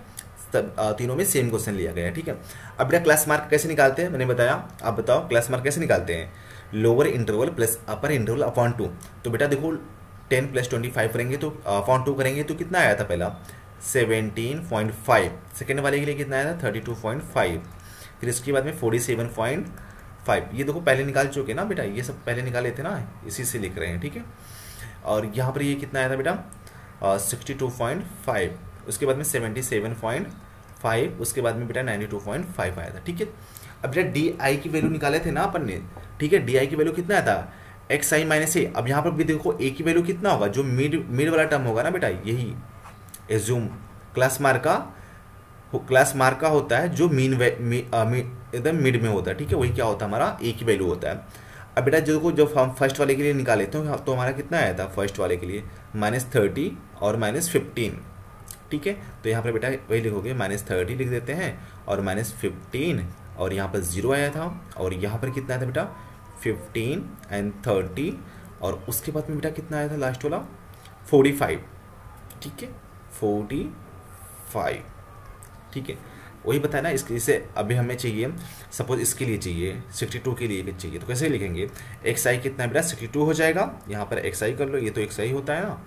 तब तीनों में सेम क्वेश्चन लिया गया है, ठीक है। अब बेटा क्लास मार्क कैसे निकालते हैं मैंने बताया, आप बताओ क्लास मार्क कैसे निकालते हैं, lower interval plus upper interval upon 2। तो बेटा देखो 10 + 25 करेंगे तो अपॉन 2 करेंगे तो कितना आया था, पहला 17.5, सेकेंड वाले के लिए कितना आया था 32.5, फिर इसके बाद में 47.5। ये देखो पहले निकाल चुके ना बेटा, ये सब पहले निकाले थे ना, इसी से लिख रहे हैं, ठीक है। और यहाँ पर ये कितना आया था बेटा 62.5, उसके बाद में 77.5, उसके बाद में बेटा 92.5 आया था, ठीक है। अब बेटा डी आई की वैल्यू निकाले थे ना अपन ने, ठीक है, डी आई की वैल्यू कितना आया था, एक्स आई माइनस ए। अब यहाँ पर भी देखो ए की वैल्यू कितना होगा, जो मिड वाला टर्म होगा ना बेटा, यही एज्यूम क्लास मार्क का होता है, जो मीन एकदम मिड में होता है, ठीक है, वही क्या होता है हमारा ए की वैल्यू होता है। अब बेटा जो जब हम फर्स्ट वाले के लिए निकाले तो हमारा कितना आया था फर्स्ट वाले के लिए, -30 और -15। ठीक है, तो यहाँ पर बेटा वही लिखोगे, -30 लिख देते हैं और -15, और यहाँ पर 0 आया था, और यहाँ पर कितना आया था बेटा 15 एंड 30, और उसके बाद में बेटा कितना आया था लास्ट वाला 45। ठीक है, 45। ठीक है, वही बताया ना। इसके इसे अभी हमें चाहिए, सपोज इसके लिए चाहिए 62 के लिए चाहिए, तो कैसे लिखेंगे, XI कितना है बेटा 62 हो जाएगा। यहाँ पर XI कर लो, ये तो XI होता है ना,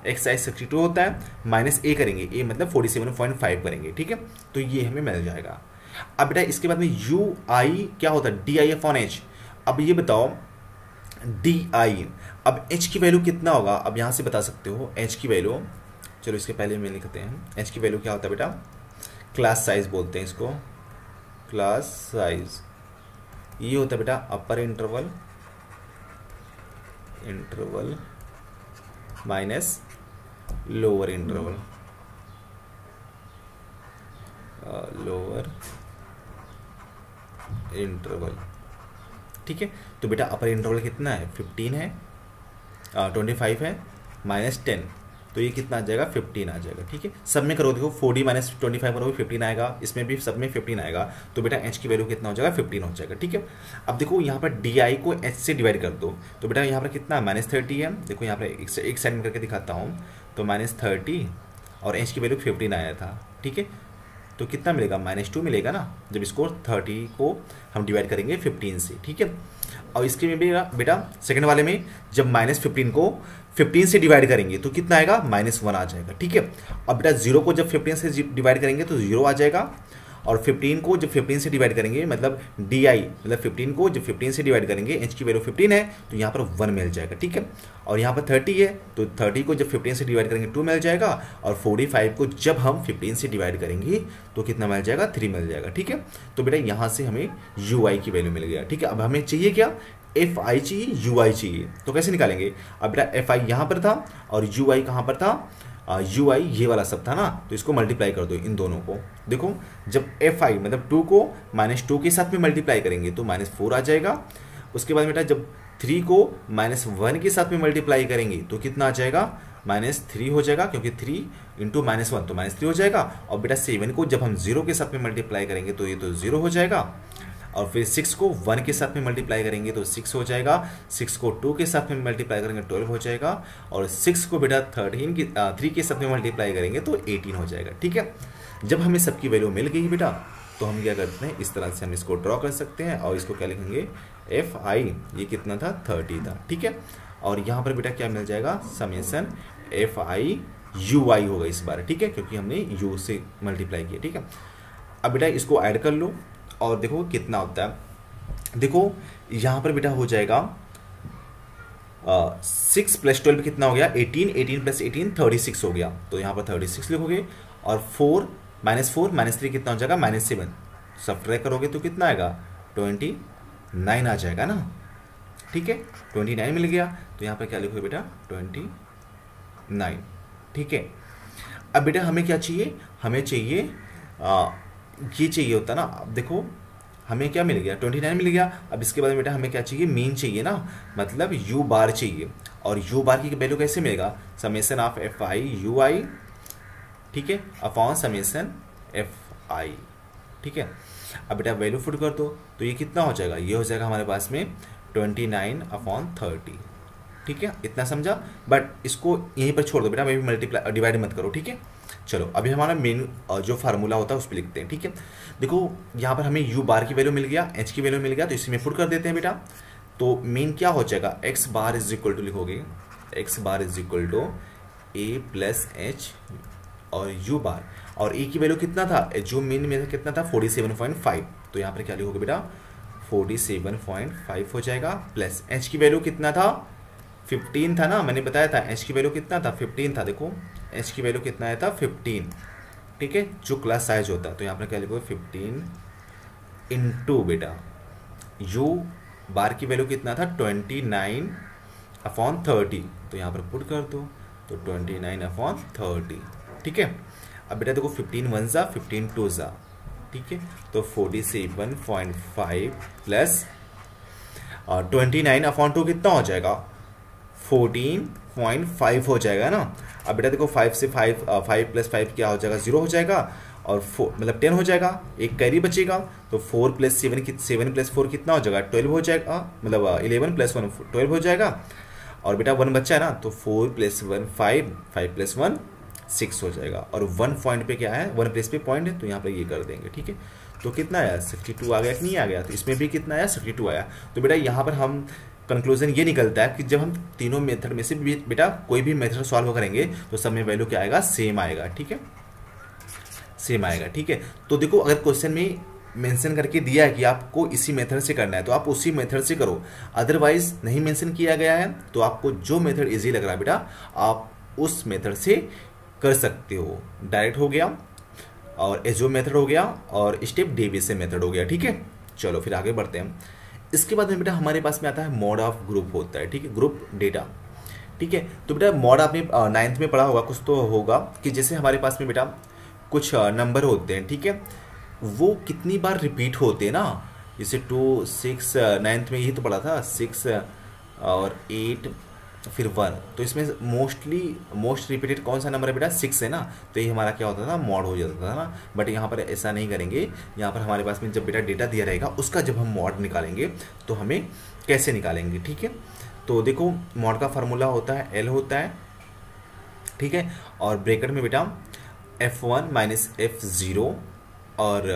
XI 62 होता है, -A करेंगे, A मतलब 47.5 करेंगे। ठीक है, तो ये हमें मिल जाएगा। अब बेटा इसके बाद में UI क्या होता है, DI/H। अब ये बताओ DI, अब H की वैल्यू कितना होगा, अब यहाँ से बता सकते हो H की वैल्यू। चलो इसके पहले में लिखते हैं, H की वैल्यू क्या होता है बेटा, क्लास साइज बोलते हैं इसको, क्लास साइज। ये होता है बेटा upper interval minus lower interval, lower interval. ठीक है, तो बेटा अपर इंटरवल कितना है 15 है, 25 है, -10, तो ये कितना आ जाएगा 15 आ जाएगा। ठीक है, सब में करो, देखो 40 - 25 करोगे 15 आएगा, इसमें भी सब में 15 आएगा, तो बेटा H की वैल्यू कितना हो जाएगा 15 हो जाएगा। ठीक है, अब देखो यहाँ पर DI को H से डिवाइड कर दो, तो बेटा यहाँ पर कितना -30 है, देखो यहाँ पर एक साइड में करके दिखाता हूँ, तो -30 और H की वैल्यू 15 आया था। ठीक है, तो कितना मिलेगा -2 मिलेगा ना, जब इसको 30 को हम डिवाइड करेंगे 15 से। ठीक है, और इसके में भी बेटा सेकंड वाले में जब -15 को 15 से डिवाइड करेंगे तो कितना आएगा -1 आ जाएगा। ठीक है, अब बेटा 0 को जब 15 से डिवाइड करेंगे तो 0 आ जाएगा, और 15 को जब 15 से डिवाइड करेंगे मतलब DI मतलब 15 को जब 15 से डिवाइड करेंगे, H की वैल्यू 15 है तो यहाँ पर 1 मिल जाएगा। ठीक है, और यहाँ पर 30 है तो 30 को जब 15 से डिवाइड करेंगे 2 मिल जाएगा, और 45 को जब हम 15 से डिवाइड करेंगे तो कितना मिल जाएगा 3 मिल जाएगा। ठीक है, तो बेटा यहाँ से हमें UI की वैल्यू मिल गया। ठीक है, अब हमें चाहिए क्या, FI चाहिए, UI चाहिए, तो कैसे निकालेंगे, अब बेटा FI यहाँ पर था और UI कहाँ पर था, UI ये वाला सब था ना, तो इसको मल्टीप्लाई कर दो इन दोनों को। देखो जब FI मतलब 2 को -2 के साथ में मल्टीप्लाई करेंगे तो -4 आ जाएगा। उसके बाद बेटा जब 3 को -1 के साथ में मल्टीप्लाई करेंगे तो कितना आ जाएगा -3 हो जाएगा, क्योंकि 3 × -1 तो -3 हो जाएगा। और बेटा 7 को जब हम 0 के साथ में मल्टीप्लाई करेंगे तो ये तो 0 हो जाएगा, और फिर 6 को 1 के साथ में मल्टीप्लाई करेंगे तो 6 हो जाएगा, 6 को 2 के साथ में मल्टीप्लाई करेंगे 12 हो जाएगा, और 6 को बेटा 3 के साथ में मल्टीप्लाई करेंगे तो 18 हो जाएगा। ठीक है, जब हमें सबकी वैल्यू मिल गई बेटा तो हम क्या करते हैं, इस तरह से हम इसको ड्रॉ कर सकते हैं, और इसको क्या लिखेंगे FI ये कितना था 30 था। ठीक है, और यहाँ पर बेटा क्या मिल जाएगा, समेशन FI UI होगा इस बार। ठीक है, क्योंकि हमने U से मल्टीप्लाई किया। ठीक है, अब बेटा इसको ऐड कर लो और देखो कितना होता है। देखो यहाँ पर बेटा हो जाएगा 6 + 12 कितना हो गया 18, 18 + 18 36 हो गया, तो यहाँ पर 36 लिखोगे, और 4 -3 कितना हो जाएगा -7, सब्ट्रैक्ट करोगे तो कितना आएगा 29 आ जाएगा ना। ठीक है, 29 मिल गया, तो यहाँ पर क्या लिखोगे बेटा 29। ठीक है, अब बेटा हमें क्या चाहिए, हमें चाहिए ये चाहिए होता ना। अब देखो हमें क्या मिल गया 29 मिल गया। अब इसके बाद बेटा हमें क्या चाहिए, मीन चाहिए ना, मतलब U बार चाहिए, और U बार की वैल्यू कैसे मिलेगा, समेशन ऑफ FI UI, ठीक है, अपॉन समेशन FI। ठीक है, अब बेटा वैल्यू पुट कर दो तो ये कितना हो जाएगा, ये हो जाएगा हमारे पास में 29/30। ठीक है, इतना समझा, बट इसको यहीं पर छोड़ दो बेटा, मैं भी मल्टीप्लाई डिवाइड मत करो। ठीक है, चलो अभी हमारा मेन जो फार्मूला होता है उस पर लिखते हैं। ठीक है, देखो यहाँ पर हमें U बार की वैल्यू मिल गया, H की वैल्यू मिल गया, तो इसी में पुट कर देते हैं बेटा। तो मेन क्या हो जाएगा, X बार = लिखोगे X बार = A + H और U बार, और A की वैल्यू कितना था, जो मेन में कितना था 47.5, तो यहाँ पर क्या लिखोगे बेटा 47.5 हो जाएगा, प्लस H की वैल्यू कितना था 15 था ना, मैंने बताया था H की वैल्यू कितना था 15 था। देखो H की वैल्यू कितना आया था 15। ठीक है, जो क्लास साइज होता है, तो यहाँ पर क्या लिखोगे 15 × बेटा U बार की वैल्यू कितना था 29/30, तो यहाँ पर पुट कर दो तो 29/30। ठीक है, अब बेटा देखो 15 1 ज़ा 15 2 ज़ा, ठीक है, तो 47.5 प्लस और 29/2 कितना हो जाएगा, 14.5 हो जाएगा ना। अब बेटा देखो 5 से 5 प्लस 5 क्या हो जाएगा, 0 हो जाएगा, और 4 मतलब 10 हो जाएगा, एक कैरी बचेगा, तो 4 प्लस 7 प्लस 4 कितना हो जाएगा, 12 हो जाएगा, मतलब 11 प्लस 1 12 हो जाएगा। और बेटा 1 बच्चा है ना, तो 4 प्लस 1 5, 5 प्लस 1 6 हो जाएगा। और 1 पॉइंट पे क्या है, 1 प्लेस पे पॉइंट है, तो यहाँ पे ये कर देंगे, ठीक है। तो कितना आया, 62 आ गया कि नहीं आ गया, तो इसमें भी कितना आया, 62 आया। तो बेटा यहाँ पर हम कंक्लूजन ये निकलता है कि जब हम तीनों मेथड में से बेटा कोई भी मेथड सॉल्व करेंगे तो सब में वैल्यू क्या आएगा, सेम आएगा, ठीक है, सेम आएगा, ठीक है। तो देखो अगर क्वेश्चन में मेंशन करके दिया है कि आपको इसी मेथड से करना है तो आप उसी मेथड से करो, अदरवाइज नहीं मेंशन किया गया है तो आपको जो मेथड इजी लग रहा है बेटा आप उस मेथड से कर सकते हो। डायरेक्ट हो गया, और एजो मेथड हो गया, और स्टेप डेविएशन मेथड हो गया, ठीक है। चलो फिर आगे बढ़ते हैं। इसके बाद में बेटा हमारे पास में आता है मॉड ऑफ ग्रुप होता है, ठीक है, ग्रुप डेटा, ठीक है। तो बेटा मॉड आपने 9th में पढ़ा होगा, कुछ तो होगा कि जैसे हमारे पास में बेटा कुछ नंबर होते हैं, ठीक है, वो कितनी बार रिपीट होते हैं ना, जैसे 2 6 9th में यही तो पढ़ा था, 6 और 8 फिर 1, तो इसमें मोस्ट रिपीटेड कौन सा नंबर है बेटा, 6 है ना, तो ये हमारा क्या होता था, मॉड हो जाता था ना। बट यहाँ पर ऐसा नहीं करेंगे, यहाँ पर हमारे पास में जब बेटा डेटा दिया रहेगा उसका जब हम मॉड निकालेंगे तो हमें कैसे निकालेंगे, ठीक है। तो देखो मॉड का फार्मूला होता है L होता है, ठीक है, और ब्रैकेट में बेटा F1 माइनस F0 और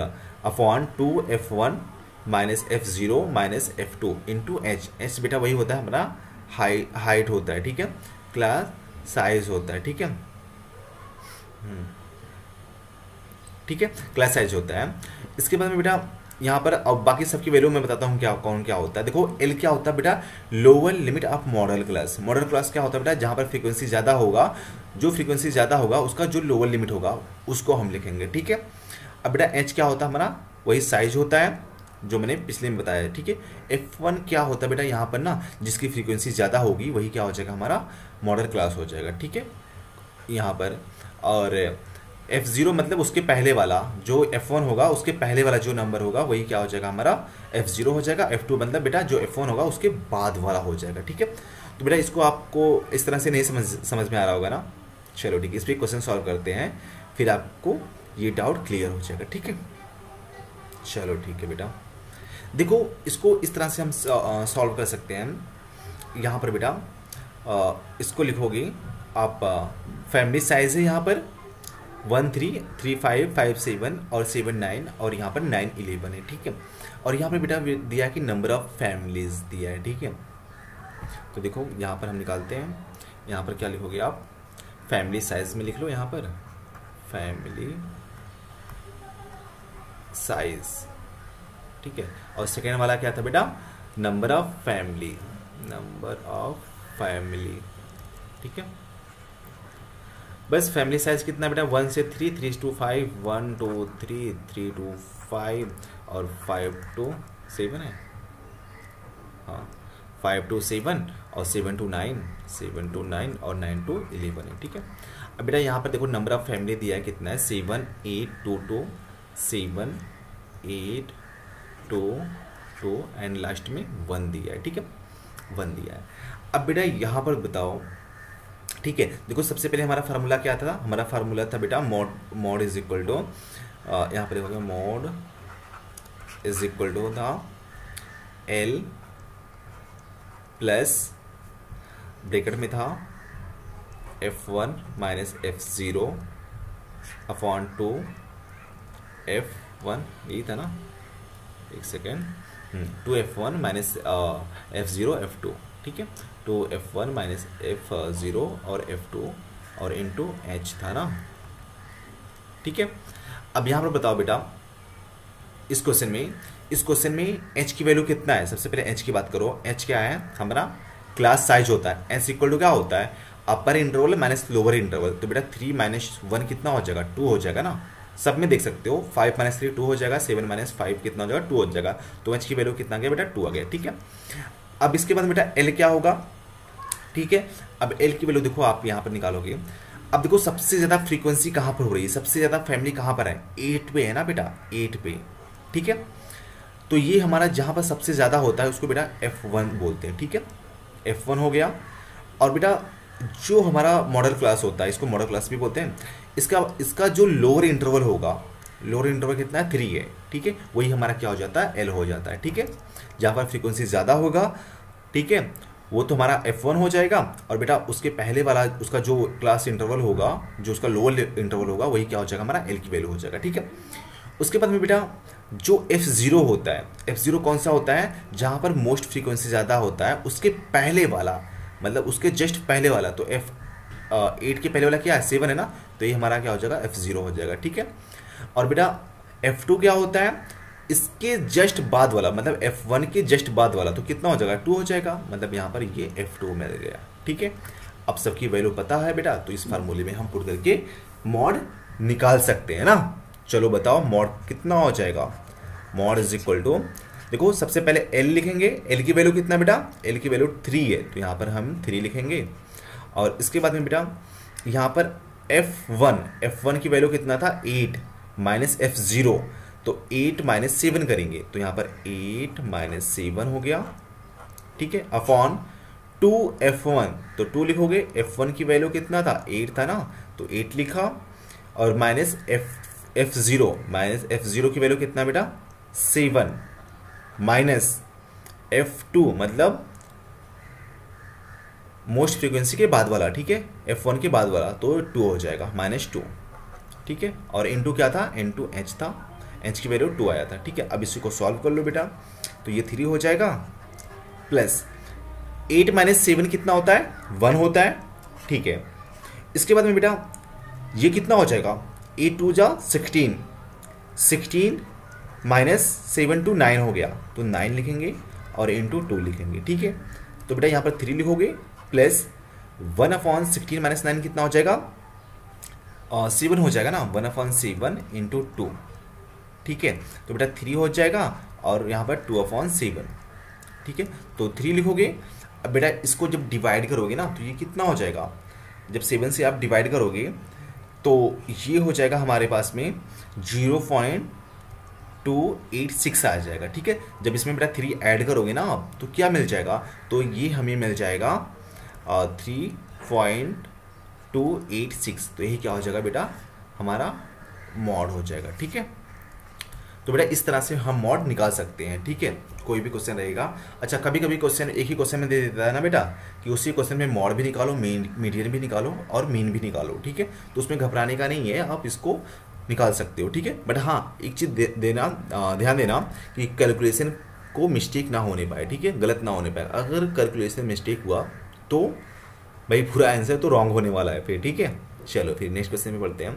upon 2F1 minus F0 minus F2 into H बेटा वही होता है हमारा हाइट होता है, ठीक है, क्लास साइज होता है, ठीक है, ठीक है, क्लास साइज होता है। इसके बाद में बेटा यहाँ पर अब बाकी सबकी वैल्यू मैं बताता हूँ कौन क्या होता है। देखो एल क्या होता है बेटा, lower limit of model class. Model class क्या होता है बेटा, जहाँ पर फ्रीक्वेंसी ज़्यादा होगा, जो फ्रीक्वेंसी ज़्यादा होगा उसका जो लोअर लिमिट होगा उसको हम लिखेंगे, ठीक है। अब बेटा एच क्या होता है हमारा, वही साइज होता है जो मैंने पिछले में बताया, ठीक है। F1 क्या होता है बेटा, यहाँ पर ना जिसकी फ्रीक्वेंसी ज़्यादा होगी वही क्या हो जाएगा, हमारा मॉडल क्लास हो जाएगा, ठीक है, यहाँ पर। और F0 मतलब उसके पहले वाला, जो F1 होगा उसके पहले वाला जो नंबर होगा वही क्या हो जाएगा, हमारा F0 हो जाएगा। F2 मतलब बेटा जो F1 होगा उसके बाद वाला हो जाएगा, ठीक है। तो बेटा इसको आपको इस तरह से नहीं समझ में आ रहा होगा ना। चलो ठीक है, इस पर क्वेश्चन सॉल्व करते हैं, फिर आपको ये डाउट क्लियर हो जाएगा, ठीक है। चलो ठीक है बेटा, देखो इसको इस तरह से हम सॉल्व कर सकते हैं। यहाँ पर बेटा इसको लिखोगे आप, फैमिली साइज है यहाँ पर 1 3 3 5 5 7 और 7 9 और यहाँ पर 9 11 है, ठीक है। और यहाँ पर बेटा दिया है कि नंबर ऑफ फैमिलीज दिया है, ठीक है। तो देखो यहाँ पर हम निकालते हैं, यहाँ पर क्या लिखोगे आप, फैमिली साइज में लिख लो, यहाँ पर फैमिली साइज, ठीक है। और सेकेंड वाला क्या था बेटा, number of family, number of family, ठीक है। बस फैमिली साइज कितना बेटा, 1 से 3 3 to 5 1 2 3 3 to 5 और 5 to 7 है, हाँ 5 to 7 और 7 to 9 7 to 9 और 9 to 11 है, ठीक है। अब बेटा यहाँ पर देखो नंबर ऑफ फैमिली दिया है कितना है, 7 8 2 2 7 8 2 2 एंड लास्ट में 1 दिया है, ठीक है, 1 दिया है। अब बेटा यहाँ पर बताओ, ठीक है, देखो सबसे पहले हमारा फार्मूला क्या था, हमारा फार्मूला था बेटा मॉड इज इक्वल टू, यहाँ पर देखोगे मॉड इज इक्वल टू था L प्लस ब्रैकेट में था F1 minus F0 upon 2 F1, यही था ना, एक second, 2F1 minus F0 F2, ठीक है, 2F1 माइनस F0 और F2 और इंटू H था ना, ठीक है। अब यहाँ पर बताओ बेटा इस क्वेश्चन में H की वैल्यू कितना है, सबसे पहले H की बात करो। H क्या है हमारा, क्लास साइज होता है। H इक्वल टू क्या होता है, अपर इंटरवल माइनस लोअर इंटरवल। तो बेटा 3 माइनस 1 कितना हो जाएगा, 2 हो जाएगा ना, सब में देख सकते हो, 5 माइनस 3 2 हो जाएगा, 7 माइनस 5 कितना हो जाएगा, 2 हो जाएगा। तो H की वैल्यू कितना आ गया बेटा, 2 आ गया, ठीक है। अब इसके बाद बेटा L क्या होगा, ठीक है। अब L की वैल्यू देखो आप यहाँ पर निकालोगे। अब देखो सबसे ज़्यादा फ्रीक्वेंसी कहाँ पर हो रही है, सबसे ज़्यादा फैमिली कहाँ पर है, 8 पे है ना बेटा, 8 पे, ठीक है। तो ये हमारा जहाँ पर सबसे ज़्यादा होता है उसको बेटा F1 बोलते हैं, ठीक है। F1 हो गया। और बेटा जो हमारा मॉडल क्लास होता है, इसको मॉडल क्लास भी बोलते हैं, इसका जो लोअर इंटरवल होगा, लोअर इंटरवल कितना है, 3 है, ठीक है, वही हमारा क्या हो जाता है, L हो जाता है, ठीक है। जहाँ पर फ्रीक्वेंसी ज़्यादा होगा, ठीक है, वो तो हमारा F1 हो जाएगा। और बेटा उसके पहले वाला उसका जो क्लास इंटरवल होगा, जो उसका लोअर इंटरवल होगा, वही क्या हो जाएगा, हमारा L की वैल्यू हो जाएगा, ठीक है। उसके बाद में बेटा जो F0 होता है, F0 कौन सा होता है, जहाँ पर मोस्ट फ्रीक्वेंसी ज़्यादा होता है उसके पहले वाला, मतलब उसके जस्ट पहले वाला। तो F8 के पहले वाला क्या है, 7 है ना, तो ये हमारा क्या हो जाएगा, F0 हो जाएगा, ठीक है। और बेटा F2 क्या होता है, इसके जस्ट बाद वाला, मतलब F1 के जस्ट बाद वाला, तो कितना हो जाएगा, 2 हो जाएगा, मतलब यहाँ पर ये F2 मिल गया, ठीक है। अब सबकी वैल्यू पता है बेटा, तो इस फार्मूले में हम पुट करके मॉड निकाल सकते हैं ना। चलो बताओ मॉड कितना हो जाएगा। मॉड इज इक्वल टू, देखो सबसे पहले L लिखेंगे, L की वैल्यू कितना बेटा, L की वैल्यू 3 है, तो यहाँ पर हम 3 लिखेंगे। और इसके बाद में बेटा यहाँ पर F1 की वैल्यू कितना था, 8 माइनस F0, तो 8 माइनस 7 करेंगे, तो यहाँ पर 8 माइनस 7 हो गया, ठीक है, अपॉन 2F1, तो 2 लिखोगे। F1 की वैल्यू कितना था, 8 था ना, तो 8 लिखा। और माइनस F0 की वैल्यू कितना बेटा, 7 माइनस F2 मतलब मोस्ट फ्रीक्वेंसी के बाद वाला, ठीक है, F1 के बाद वाला, तो 2 हो जाएगा, -2, ठीक है। और इनटू क्या था, इनटू H था, H की वैल्यू 2 आया था, ठीक है। अब इसी को सॉल्व कर लो बेटा, तो ये 3 हो जाएगा, प्लस 8 माइनस 7 कितना होता है, 1 होता है, ठीक है। इसके बाद में बेटा ये कितना हो जाएगा, 8 2 जा 16 माइनस 7 to 9 हो गया, तो 9 लिखेंगे और इंटू 2 लिखेंगे, ठीक है। तो बेटा यहाँ पर 3 लिखोगे, प्लस 1/16 माइनस 9 कितना हो जाएगा, 7 हो जाएगा ना, 1/7 इंटू 2, ठीक है। तो बेटा 3 हो जाएगा और यहाँ पर 2/7, ठीक है, तो 3 लिखोगे। अब बेटा इसको जब डिवाइड करोगे ना, तो ये कितना हो जाएगा, जब 7 से आप डिवाइड करोगे तो ये हो जाएगा हमारे पास में 0.286 आ जाएगा, ठीक है। जब इसमें बेटा 3 ऐड करोगे ना आप, तो क्या मिल जाएगा, तो ये हमें मिल जाएगा 3.286, तो यही क्या हो जाएगा बेटा, हमारा मॉड हो जाएगा, ठीक है। तो बेटा इस तरह से हम मॉड निकाल सकते हैं, ठीक है। कोई भी क्वेश्चन रहेगा, अच्छा कभी कभी क्वेश्चन एक ही क्वेश्चन में दे देता है ना बेटा, कि उसी क्वेश्चन में मॉड भी निकालो, मीडियन भी निकालो और मीन भी निकालो, ठीक है। तो उसमें घबराने का नहीं है, आप इसको निकाल सकते हो, ठीक है। बट हाँ एक चीज़ ध्यान देना कि कैलकुलेशन को मिस्टेक ना होने पाए, ठीक है, गलत ना होने पाए। अगर कैलकुलेशन मिस्टेक हुआ तो भाई पूरा आंसर तो रॉन्ग होने वाला है फिर, ठीक है। चलो फिर नेक्स्ट क्वेश्चन में पढ़ते हैं।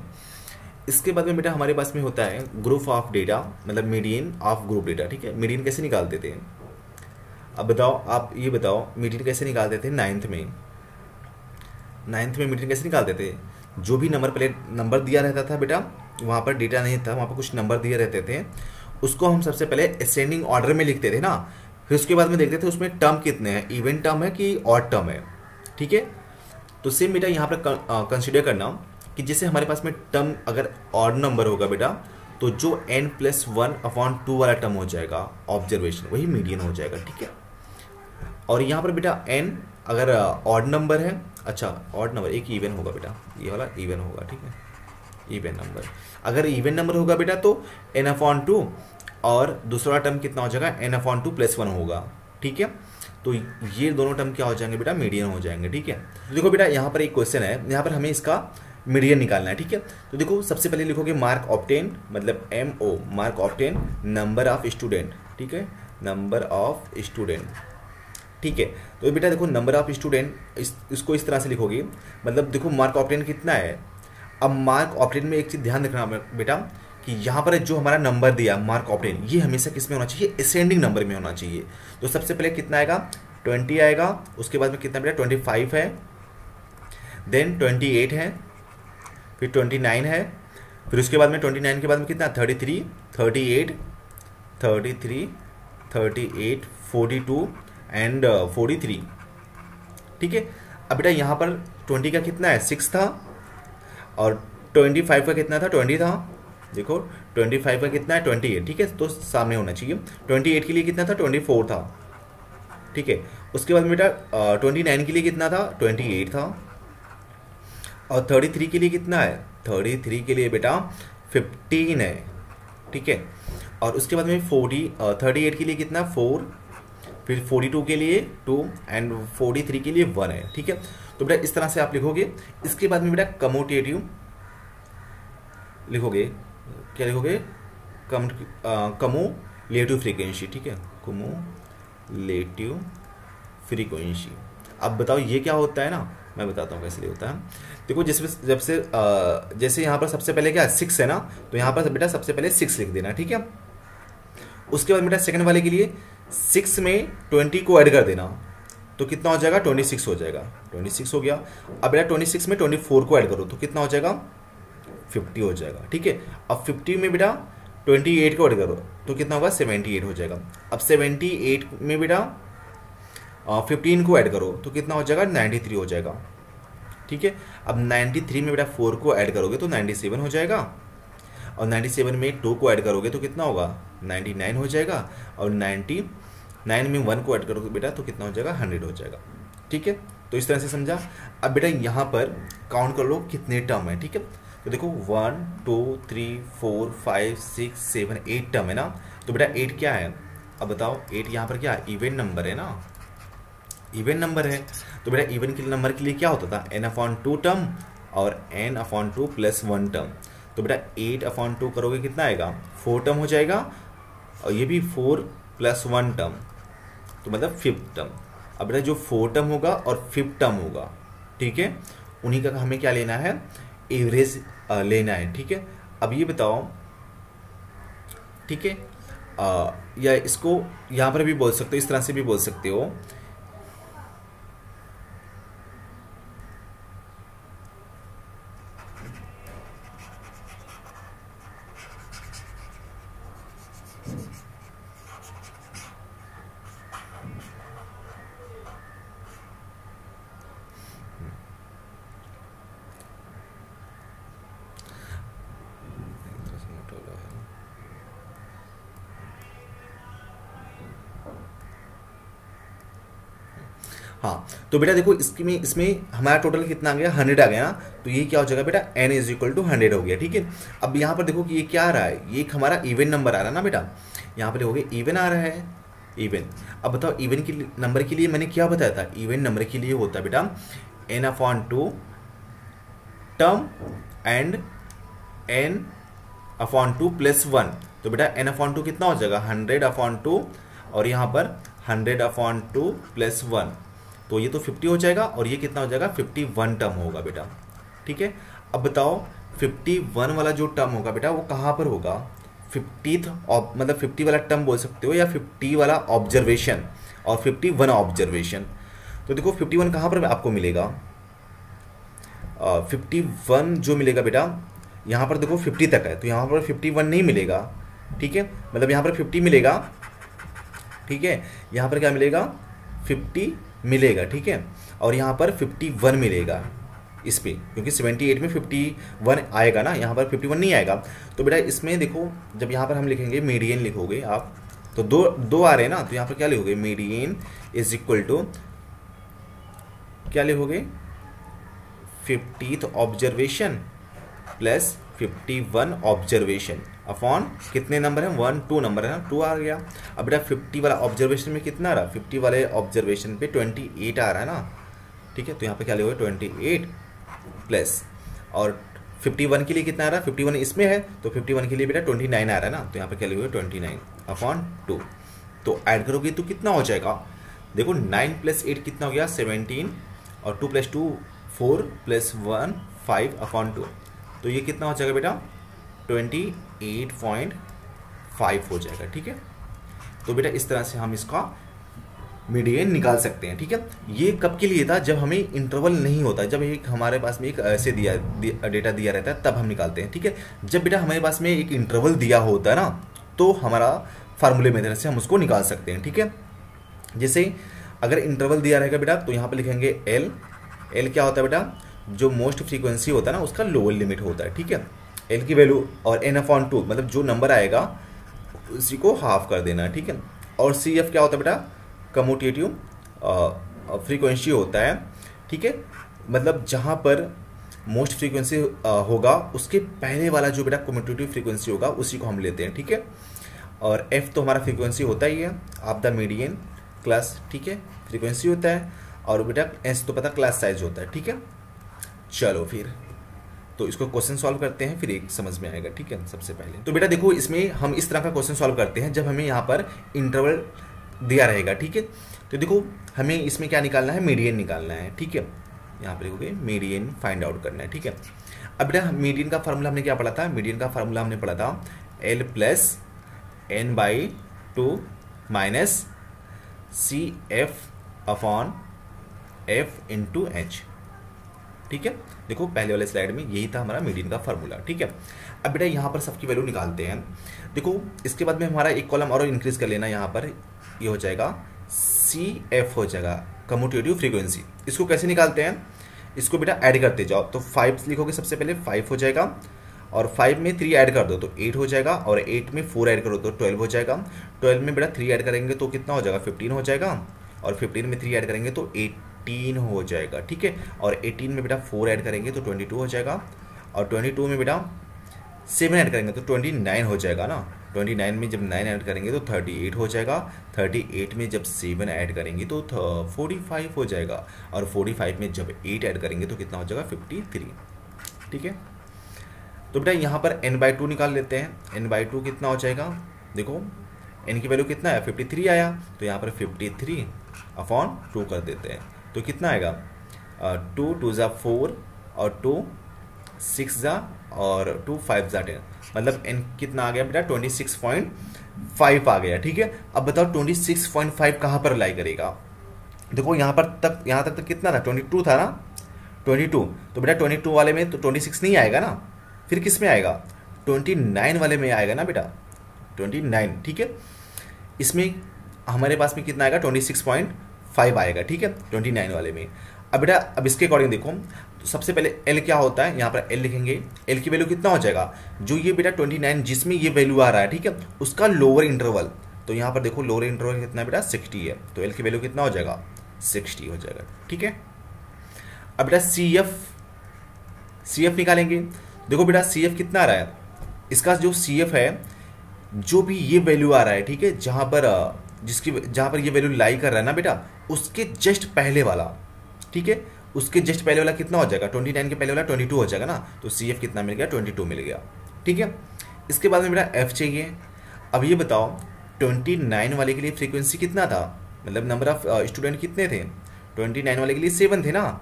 इसके बाद में बेटा हमारे पास में होता है ग्रुप ऑफ डेटा, मतलब मीडियन ऑफ ग्रुप डेटा, ठीक है। मीडियन कैसे निकालते थे, अब बताओ, आप ये बताओ मीडियन कैसे निकालते थे। नाइन्थ में मीडियन कैसे निकालते थे, जो भी नंबर दिया रहता था बेटा, वहाँ पर डेटा नहीं था, वहाँ पर कुछ नंबर दिए रहते थे, उसको हम सबसे पहले असेंडिंग ऑर्डर में लिखते थे ना, फिर उसके बाद में देखते थे उसमें टर्म कितने हैं, इवन टर्म है कि ऑड टर्म है, ठीक है। तो सेम बेटा यहाँ पर कंसिडर करना कि जैसे हमारे पास में टर्म अगर ऑड नंबर होगा बेटा, तो जो n+1/2 वाला टर्म हो जाएगा ऑब्जर्वेशन, वही मीडियन हो जाएगा, ठीक है। और यहाँ पर बेटा n अगर ऑड नंबर है, अच्छा ऑड नंबर एक इवन होगा बेटा, ये वाला इवन होगा, ठीक है, इवन नंबर। अगर इवन नंबर होगा बेटा तो n/2, और दूसरा टर्म कितना हो जाएगा, n/2 + 1 होगा, ठीक है। तो ये दोनों टर्म क्या हो जाएंगे बेटा, मीडियन हो जाएंगे, ठीक है। तो देखो बेटा यहाँ पर एक क्वेश्चन है, यहाँ पर हमें इसका मीडियन निकालना है, ठीक है। तो देखो सबसे पहले लिखोगे मार्क ऑब्टेन, मतलब MO, mark obtain, number of student, ठीक है, नंबर ऑफ स्टूडेंट, ठीक है। तो बेटा देखो नंबर ऑफ स्टूडेंट, इसको इस तरह से लिखोगे, मतलब देखो मार्क ऑब्टेन कितना है। अब मार्क ऑब्टेन में एक चीज़ ध्यान रखना बेटा, कि यहाँ पर जो हमारा नंबर दिया मार्क ऑब्टेन, ये हमेशा किस में होना चाहिए, असेंडिंग नंबर में होना चाहिए। तो सबसे पहले कितना आएगा, 20 आएगा, उसके बाद में कितना बेटा 25 है, देन 28 है, फिर 29 है, फिर उसके बाद में 29 के बाद में कितना 33, 38, 42 एंड 43, ठीक है। अब बेटा यहाँ पर 20 का कितना है 6 था, और 25 का कितना था 20 था, देखो 25 का कितना है 28, ठीक है, तो सामने होना चाहिए। 28 के लिए कितना था 24 था, ठीक है। उसके बाद में बेटा 29 के लिए कितना था 28 था, और 33 के लिए कितना है 33 के लिए बेटा 15 है, ठीक है। और उसके बाद में 38 के लिए कितना 4, फिर 42 के लिए 2 एंड 43 के लिए 1 है, ठीक है। तो बेटा इस तरह से आप लिखोगे। इसके बाद में बेटा कम्यूटेटिव लिखोगे, क्या लिखोगे कम्यूलेटिव फ्रीक्वेंसी, ठीक है, कम्यूलेटिव फ्रीक्वेंसी। अब बताओ ये क्या होता है ना, मैं बताता हूँ कैसे होता है। देखो जैसे यहाँ पर सबसे पहले क्या 6 है ना, तो यहाँ पर बेटा सबसे पहले 6 लिख देना, ठीक है। उसके बाद बेटा सेकंड वाले के लिए 6 में 20 को ऐड कर देना, तो कितना हो जाएगा 26 हो जाएगा, 26 हो गया। अब बेटा 26 में 24 को ऐड करो तो कितना हो जाएगा 50 हो जाएगा, ठीक है। अब 50 में बेटा 28 को ऐड करो तो कितना होगा 78 हो जाएगा। अब 78 में बेटा 15 को ऐड करो तो कितना हो जाएगा 93 हो जाएगा, ठीक है। अब 93 में बेटा 4 को ऐड करोगे तो 97 हो जाएगा, और 97 में 2 को ऐड करोगे तो कितना होगा 99 हो जाएगा, और 99 में 1 को ऐड करोगे बेटा तो कितना हो जाएगा 100 हो जाएगा, ठीक है। तो इस तरह से समझा। अब बेटा यहाँ पर काउंट कर लो कितने टर्म है, ठीक है। तो देखो 1 2 3 4 5 6 7 8 टर्म है ना, तो बेटा 8 क्या है, अब बताओ 8 यहाँ पर क्या इवन नंबर है ना, इवन नंबर है। तो बेटा इवन के नंबर के लिए क्या होता था n/2 टर्म और n/2 + 1 टर्म। तो बेटा 8/2 करोगे कितना आएगा 4 टर्म हो जाएगा, और ये भी 4 + 1 टर्म, तो मतलब 5th टर्म। अब बेटा जो 4 टर्म होगा और 5th टर्म होगा, ठीक है, उन्हीं का हमें क्या लेना है एवरेज लेना है, ठीक है। अब ये बताओ, ठीक है, या इसको यहाँ पर भी बोल सकते हो, इस तरह से भी बोल सकते हो। हाँ, तो बेटा देखो इसमें हमारा टोटल कितना आ गया 100 आ गया ना, तो ये क्या हो जाएगा बेटा n = 100 हो गया, ठीक है। अब यहाँ पर देखो कि ये क्या आ रहा है, ये एक हमारा इवन नंबर आ रहा है ना बेटा, यहाँ पर देखोगे इवन आ रहा है, इवन। अब बताओ इवन के नंबर के लिए मैंने क्या बताया था, इवन नंबर के लिए होता है बेटा n/2 टर्म एंड n/2 + 1। तो बेटा n/2 कितना हो जाएगा 100/2, और यहाँ पर 100/2 + 1, तो ये तो 50 हो जाएगा, और ये कितना हो जाएगा 51 टर्म होगा बेटा, ठीक है। अब बताओ 51 वाला जो टर्म होगा बेटा वो कहाँ पर होगा 50th मतलब 50 वाला टर्म बोल सकते हो, या 50 वाला ऑब्जर्वेशन और 51 ऑब्जर्वेशन। तो देखो 51 कहाँ पर आपको मिलेगा, 51 जो मिलेगा बेटा यहाँ पर देखो 50 तक है, तो यहाँ पर 51 नहीं मिलेगा, ठीक है, मतलब यहाँ पर 50 मिलेगा, ठीक है, यहाँ पर क्या मिलेगा 50 मिलेगा, ठीक है, और यहाँ पर 51 मिलेगा इस पे, क्योंकि 78 में 51 आएगा ना, यहाँ पर 51 नहीं आएगा। तो बेटा इसमें देखो जब यहाँ पर हम लिखेंगे मीडियन लिखोगे आप, तो दो आ रहे हैं ना, तो यहाँ पर क्या लिखोगे मीडियन = क्या लिखोगे 50th ऑब्जर्वेशन + 51 ऑब्जर्वेशन अपॉन कितने नंबर है 1 2 नंबर है ना, 2 आ गया। अब बेटा 50 वाला ऑब्जर्वेशन में कितना आ रहा है 50 वाले ऑब्जर्वेशन पे 28 आ रहा है ना, ठीक है, तो यहाँ पे क्या लिखोगे 28 प्लस, और 51 के लिए कितना आ रहा है 51 इसमें है, तो 51 के लिए बेटा 29 आ रहा है ना, तो यहाँ पे क्या लिखोगे 29/2। तो ऐड करोगे तो कितना हो जाएगा, देखो 9 + 8 कितना हो गया 17, और 2 + 2 4 + 1 5/2, तो ये कितना हो जाएगा बेटा 28.5 हो जाएगा, ठीक है। तो बेटा इस तरह से हम इसका मीडियन निकाल सकते हैं, ठीक है। ये कब के लिए था, जब हमें इंटरवल नहीं होता, जब एक हमारे पास में एक ऐसे डेटा दिया रहता है तब हम निकालते हैं, ठीक है। जब बेटा हमारे पास में एक इंटरवल दिया होता है ना, तो हमारा फार्मूले मेथड से हम उसको निकाल सकते हैं, ठीक है। जैसे अगर इंटरवल दिया रहेगा बेटा, तो यहाँ पर लिखेंगे एल क्या होता है बेटा, जो मोस्ट फ्रीक्वेंसी होता है ना उसका लोअर लिमिट होता है, ठीक है। एल की वैल्यू और एन अपॉन टू, मतलब जो नंबर आएगा उसी को हाफ कर देना, ठीक है। और सी एफ क्या होता है बेटा, कम्यूटेटिव फ्रीक्वेंसी होता है, ठीक है। मतलब जहाँ पर मोस्ट फ्रीक्वेंसी होगा उसके पहले वाला जो बेटा कम्यूटेटिव फ्रीक्वेंसी होगा उसी को हम लेते हैं, ठीक है। और एफ तो हमारा फ्रीक्वेंसी होता ही है ऑफ द मीडियन क्लास, ठीक है, फ्रीक्वेंसी होता है। और बेटा एस तो पता क्लास साइज होता है, ठीक है। चलो फिर तो इसको क्वेश्चन सॉल्व करते हैं, फिर एक समझ में आएगा, ठीक है। सबसे पहले तो बेटा देखो इसमें हम इस तरह का क्वेश्चन सॉल्व करते हैं जब हमें यहाँ पर इंटरवल दिया रहेगा, ठीक है। तो देखो हमें इसमें क्या निकालना है, मीडियन निकालना है, ठीक है। यहाँ पर देखोगे मीडियन फाइंड आउट करना है, ठीक है। अब बेटा मीडियन का फार्मूला हमने क्या पढ़ा था, मीडियन का फार्मूला हमने पढ़ा था L plus N by two minus C F upon F into H, ठीक है। देखो पहले वाले स्लाइड में यही था हमारा मीडियन का फार्मूला, ठीक है। अब बेटा यहाँ पर सबकी वैल्यू निकालते हैं। देखो इसके बाद में हमारा एक कॉलम और इंक्रीज कर लेना, यहाँ पर ये हो जाएगा सी एफ हो जाएगा कम्यूटेटिव फ्रीक्वेंसी। इसको कैसे निकालते हैं, इसको बेटा ऐड करते जाओ। तो 5 लिखोगे सबसे पहले, 5 हो जाएगा, और 5 में 3 ऐड कर दो तो 8 हो जाएगा, और 8 में 4 ऐड करो तो 12 हो जाएगा। 12 में बेटा 3 ऐड करेंगे तो कितना हो जाएगा, 15 हो जाएगा, और 15 में 3 ऐड करेंगे तो 18 हो जाएगा, ठीक है। और 18 में बेटा 4 ऐड करेंगे तो 22 हो जाएगा, और 22 में बेटा 7 ऐड करेंगे तो 29 हो जाएगा ना। 29 में जब 9 ऐड करेंगे तो 38 हो जाएगा, 38 में जब 7 ऐड करेंगे तो 45 हो जाएगा, और 45 में जब 8 ऐड करेंगे तो कितना हो जाएगा, 53, ठीक है। तो बेटा यहाँ पर n/2 निकाल लेते हैं। n/2 कितना हो जाएगा, देखो n की वैल्यू कितना है, 53 आया, तो यहाँ पर 53 अपॉन 2 कर देते हैं तो कितना आएगा, 2 2 ज़ा 4 और 2 6 ज़ा और 2 5 ज़ा 10, मतलब n कितना आ गया बेटा 26.5 आ गया, ठीक है। अब बताओ 26.5 कहाँ पर लाई करेगा, देखो यहाँ तक कितना था, 22 था ना, 22। तो बेटा 22 वाले में तो 26 नहीं आएगा ना, फिर किस में आएगा, 29 वाले में आएगा ना बेटा, 29, ठीक है। इसमें हमारे पास में कितना आएगा, 26.5 आएगा, ठीक है, 29 वाले में। अब बेटा अब इसके अकॉर्डिंग देखो, तो सबसे पहले L क्या होता है, यहाँ पर L लिखेंगे। L की वैल्यू कितना हो जाएगा, जो ये बेटा 29 जिसमें ये वैल्यू आ रहा है, ठीक है, उसका लोअर इंटरवल। तो यहाँ पर देखो लोअर इंटरवल कितना है बेटा, 60 है, तो L की वैल्यू कितना हो जाएगा, 60 हो जाएगा, ठीक है। अब बेटा CF निकालेंगे। देखो बेटा CF कितना आ रहा है, इसका जो CF है, जो भी ये वैल्यू आ रहा है, ठीक है, जहाँ पर ये वैल्यू लाई कर रहा है ना बेटा, उसके जस्ट पहले वाला, ठीक है, उसके जस्ट पहले वाला कितना हो जाएगा, 29 के पहले वाला 22 हो जाएगा ना, तो CF कितना मिल गया, 22 मिल गया, ठीक है। इसके बाद में बेटा F चाहिए। अब ये बताओ 29 वाले के लिए फ्रीक्वेंसी कितना था, मतलब नंबर ऑफ स्टूडेंट कितने थे, 29 वाले के लिए 7 थे ना,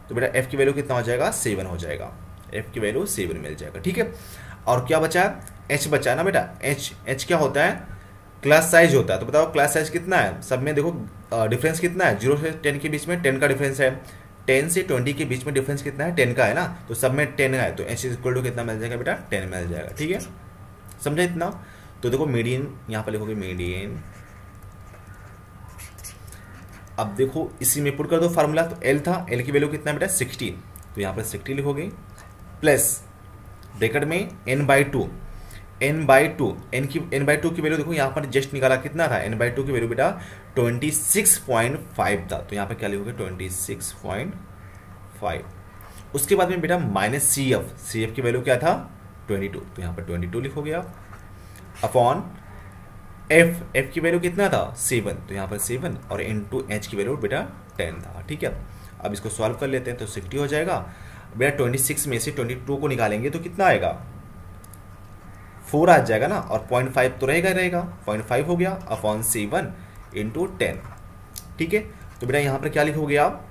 तो बेटा F की वैल्यू कितना हो जाएगा, 7 हो जाएगा, F की वैल्यू 7 मिल जाएगा, ठीक है। और क्या बचा, H बचा ना बेटा, H क्या होता है, क्लास साइज होता है। तो बताओ क्लास साइज कितना है, सब में देखो डिफरेंस कितना है, 0 से 10 के बीच में 10 का डिफरेंस है, 10 से 20 के बीच में डिफरेंस कितना है, 10 का है ना, तो सब में 10 है, तो H इक्वल टू कितना मिल जाएगा बेटा, 10 मिल जाएगा, ठीक है, समझे इतना। तो देखो मीडियन यहाँ पर लिखोगे मीडियन। अब देखो इसी में पुट कर दो फार्मूला, तो L था, L की वैल्यू कितना बेटा 60, तो यहाँ पर 60 लिखोगे, प्लस ब्रैकेट में n/2 n/2 की वैल्यू देखो यहाँ पर जस्ट निकाला कितना था, n/2 की वैल्यू बेटा 26.5 था, तो यहाँ पर क्या लिखोगे 26.5। उसके बाद में बेटा माइनस CF की वैल्यू क्या था 22, तो यहाँ पर 22 लिखोगे आप, अपॉन F की वैल्यू कितना था 7, तो यहाँ पर 7, और इनटू H की वैल्यू बेटा 10 था, ठीक है। अब इसको सॉल्व कर लेते हैं, तो 60 हो जाएगा बेटा, 26 में से 22 को निकालेंगे तो कितना आएगा, 4 आ जाएगा ना, और 0.5 तो रहेगा, 0.5 हो गया, अपॉन 7 इंटू 10, ठीक है। तो बेटा यहाँ पर क्या लिखोगे आप,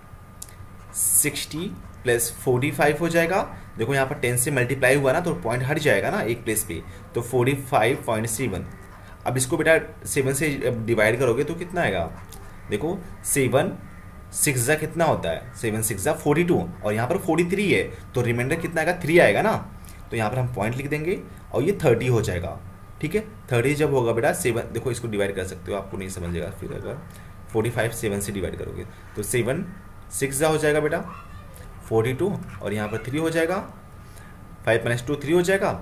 60 प्लस 45 हो जाएगा, देखो यहाँ पर 10 से मल्टीप्लाई हुआ ना, तो पॉइंट हट जाएगा ना एक प्लेस पे, तो 45.7। अब इसको बेटा 7 से डिवाइड करोगे तो कितना आएगा, देखो 7 6 जा कितना होता है, 7 6 जा 42, और यहाँ पर 43 है, तो रिमाइंडर कितना आएगा, 3 आएगा ना, तो यहाँ पर हम पॉइंट लिख देंगे, और ये 30 हो जाएगा, ठीक है। 30 जब होगा बेटा 7, देखो इसको डिवाइड कर सकते हो, आपको नहीं समझेगा फिर अगर 45 7 से डिवाइड करोगे, तो 7 6 जा हो जाएगा बेटा 42, और यहाँ पर 3 हो जाएगा, 5 माइनस 2 3 हो जाएगा।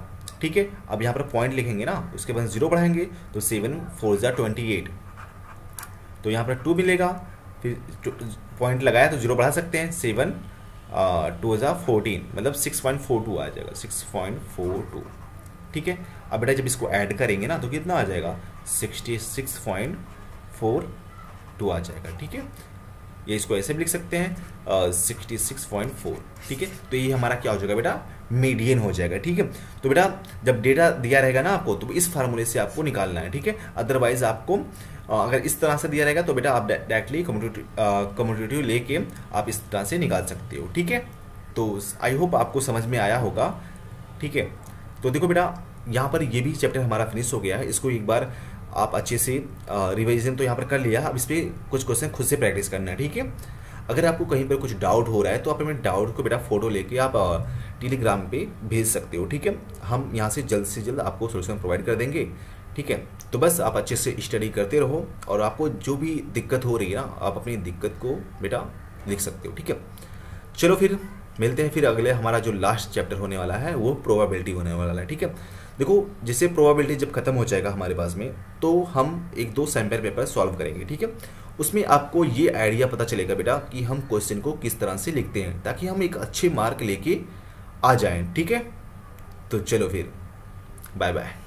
ठीक है, अब यहाँ पर पॉइंट लिखेंगे ना, उसके बाद 0 बढ़ाएंगे तो 7 4 ज़ा 28, तो यहाँ पर 2 मिलेगा, फिर पॉइंट लगाया तो 0 बढ़ा सकते हैं, 7 2 ज़ा 14, मतलब 6.42 आ जाएगा, 6.42। ठीक है, अब बेटा जब इसको ऐड करेंगे ना तो कितना आ जाएगा, 66.42 आ जाएगा। ठीक है, ये इसको ऐसे भी लिख सकते हैं 66.4। ठीक है, तो ये हमारा क्या हो जाएगा बेटा, मीडियन हो जाएगा। ठीक है, तो बेटा जब डेटा दिया रहेगा ना आपको तो इस फार्मूले से आपको निकालना है। ठीक है, अदरवाइज आपको अगर इस तरह से दिया रहेगा तो बेटा आप डायरेक्टली कम्यूटेटिव लेके आप इस तरह से निकाल सकते हो। ठीक है, तो आई होप आपको समझ में आया होगा। ठीक है, तो देखो बेटा यहाँ पर ये भी चैप्टर हमारा फिनिश हो गया है, इसको एक बार आप अच्छे से रिवीजन तो यहाँ पर कर लिया, अब इस पर कुछ क्वेश्चन खुद से प्रैक्टिस करना है। ठीक है, अगर आपको कहीं पर कुछ डाउट हो रहा है तो आप अपने डाउट को बेटा फोटो लेके आप टेलीग्राम पे भेज सकते हो। ठीक है, हम यहाँ से जल्द आपको सोल्यूशन प्रोवाइड कर देंगे। ठीक है, तो बस आप अच्छे से स्टडी करते रहो, और आपको जो भी दिक्कत हो रही है ना आप अपनी दिक्कत को बेटा लिख सकते हो। ठीक है, चलो फिर मिलते हैं फिर अगले, हमारा जो लास्ट चैप्टर होने वाला है वो प्रोबेबिलिटी होने वाला है। ठीक है, देखो जैसे प्रोबेबिलिटी जब खत्म हो जाएगा हमारे पास में तो हम 1-2 सैम्पल पेपर सॉल्व करेंगे। ठीक है, उसमें आपको ये आइडिया पता चलेगा बेटा कि हम क्वेश्चन को किस तरह से लिखते हैं, ताकि हम एक अच्छे मार्क लेके आ जाएं। ठीक है, तो चलो फिर बाय बाय।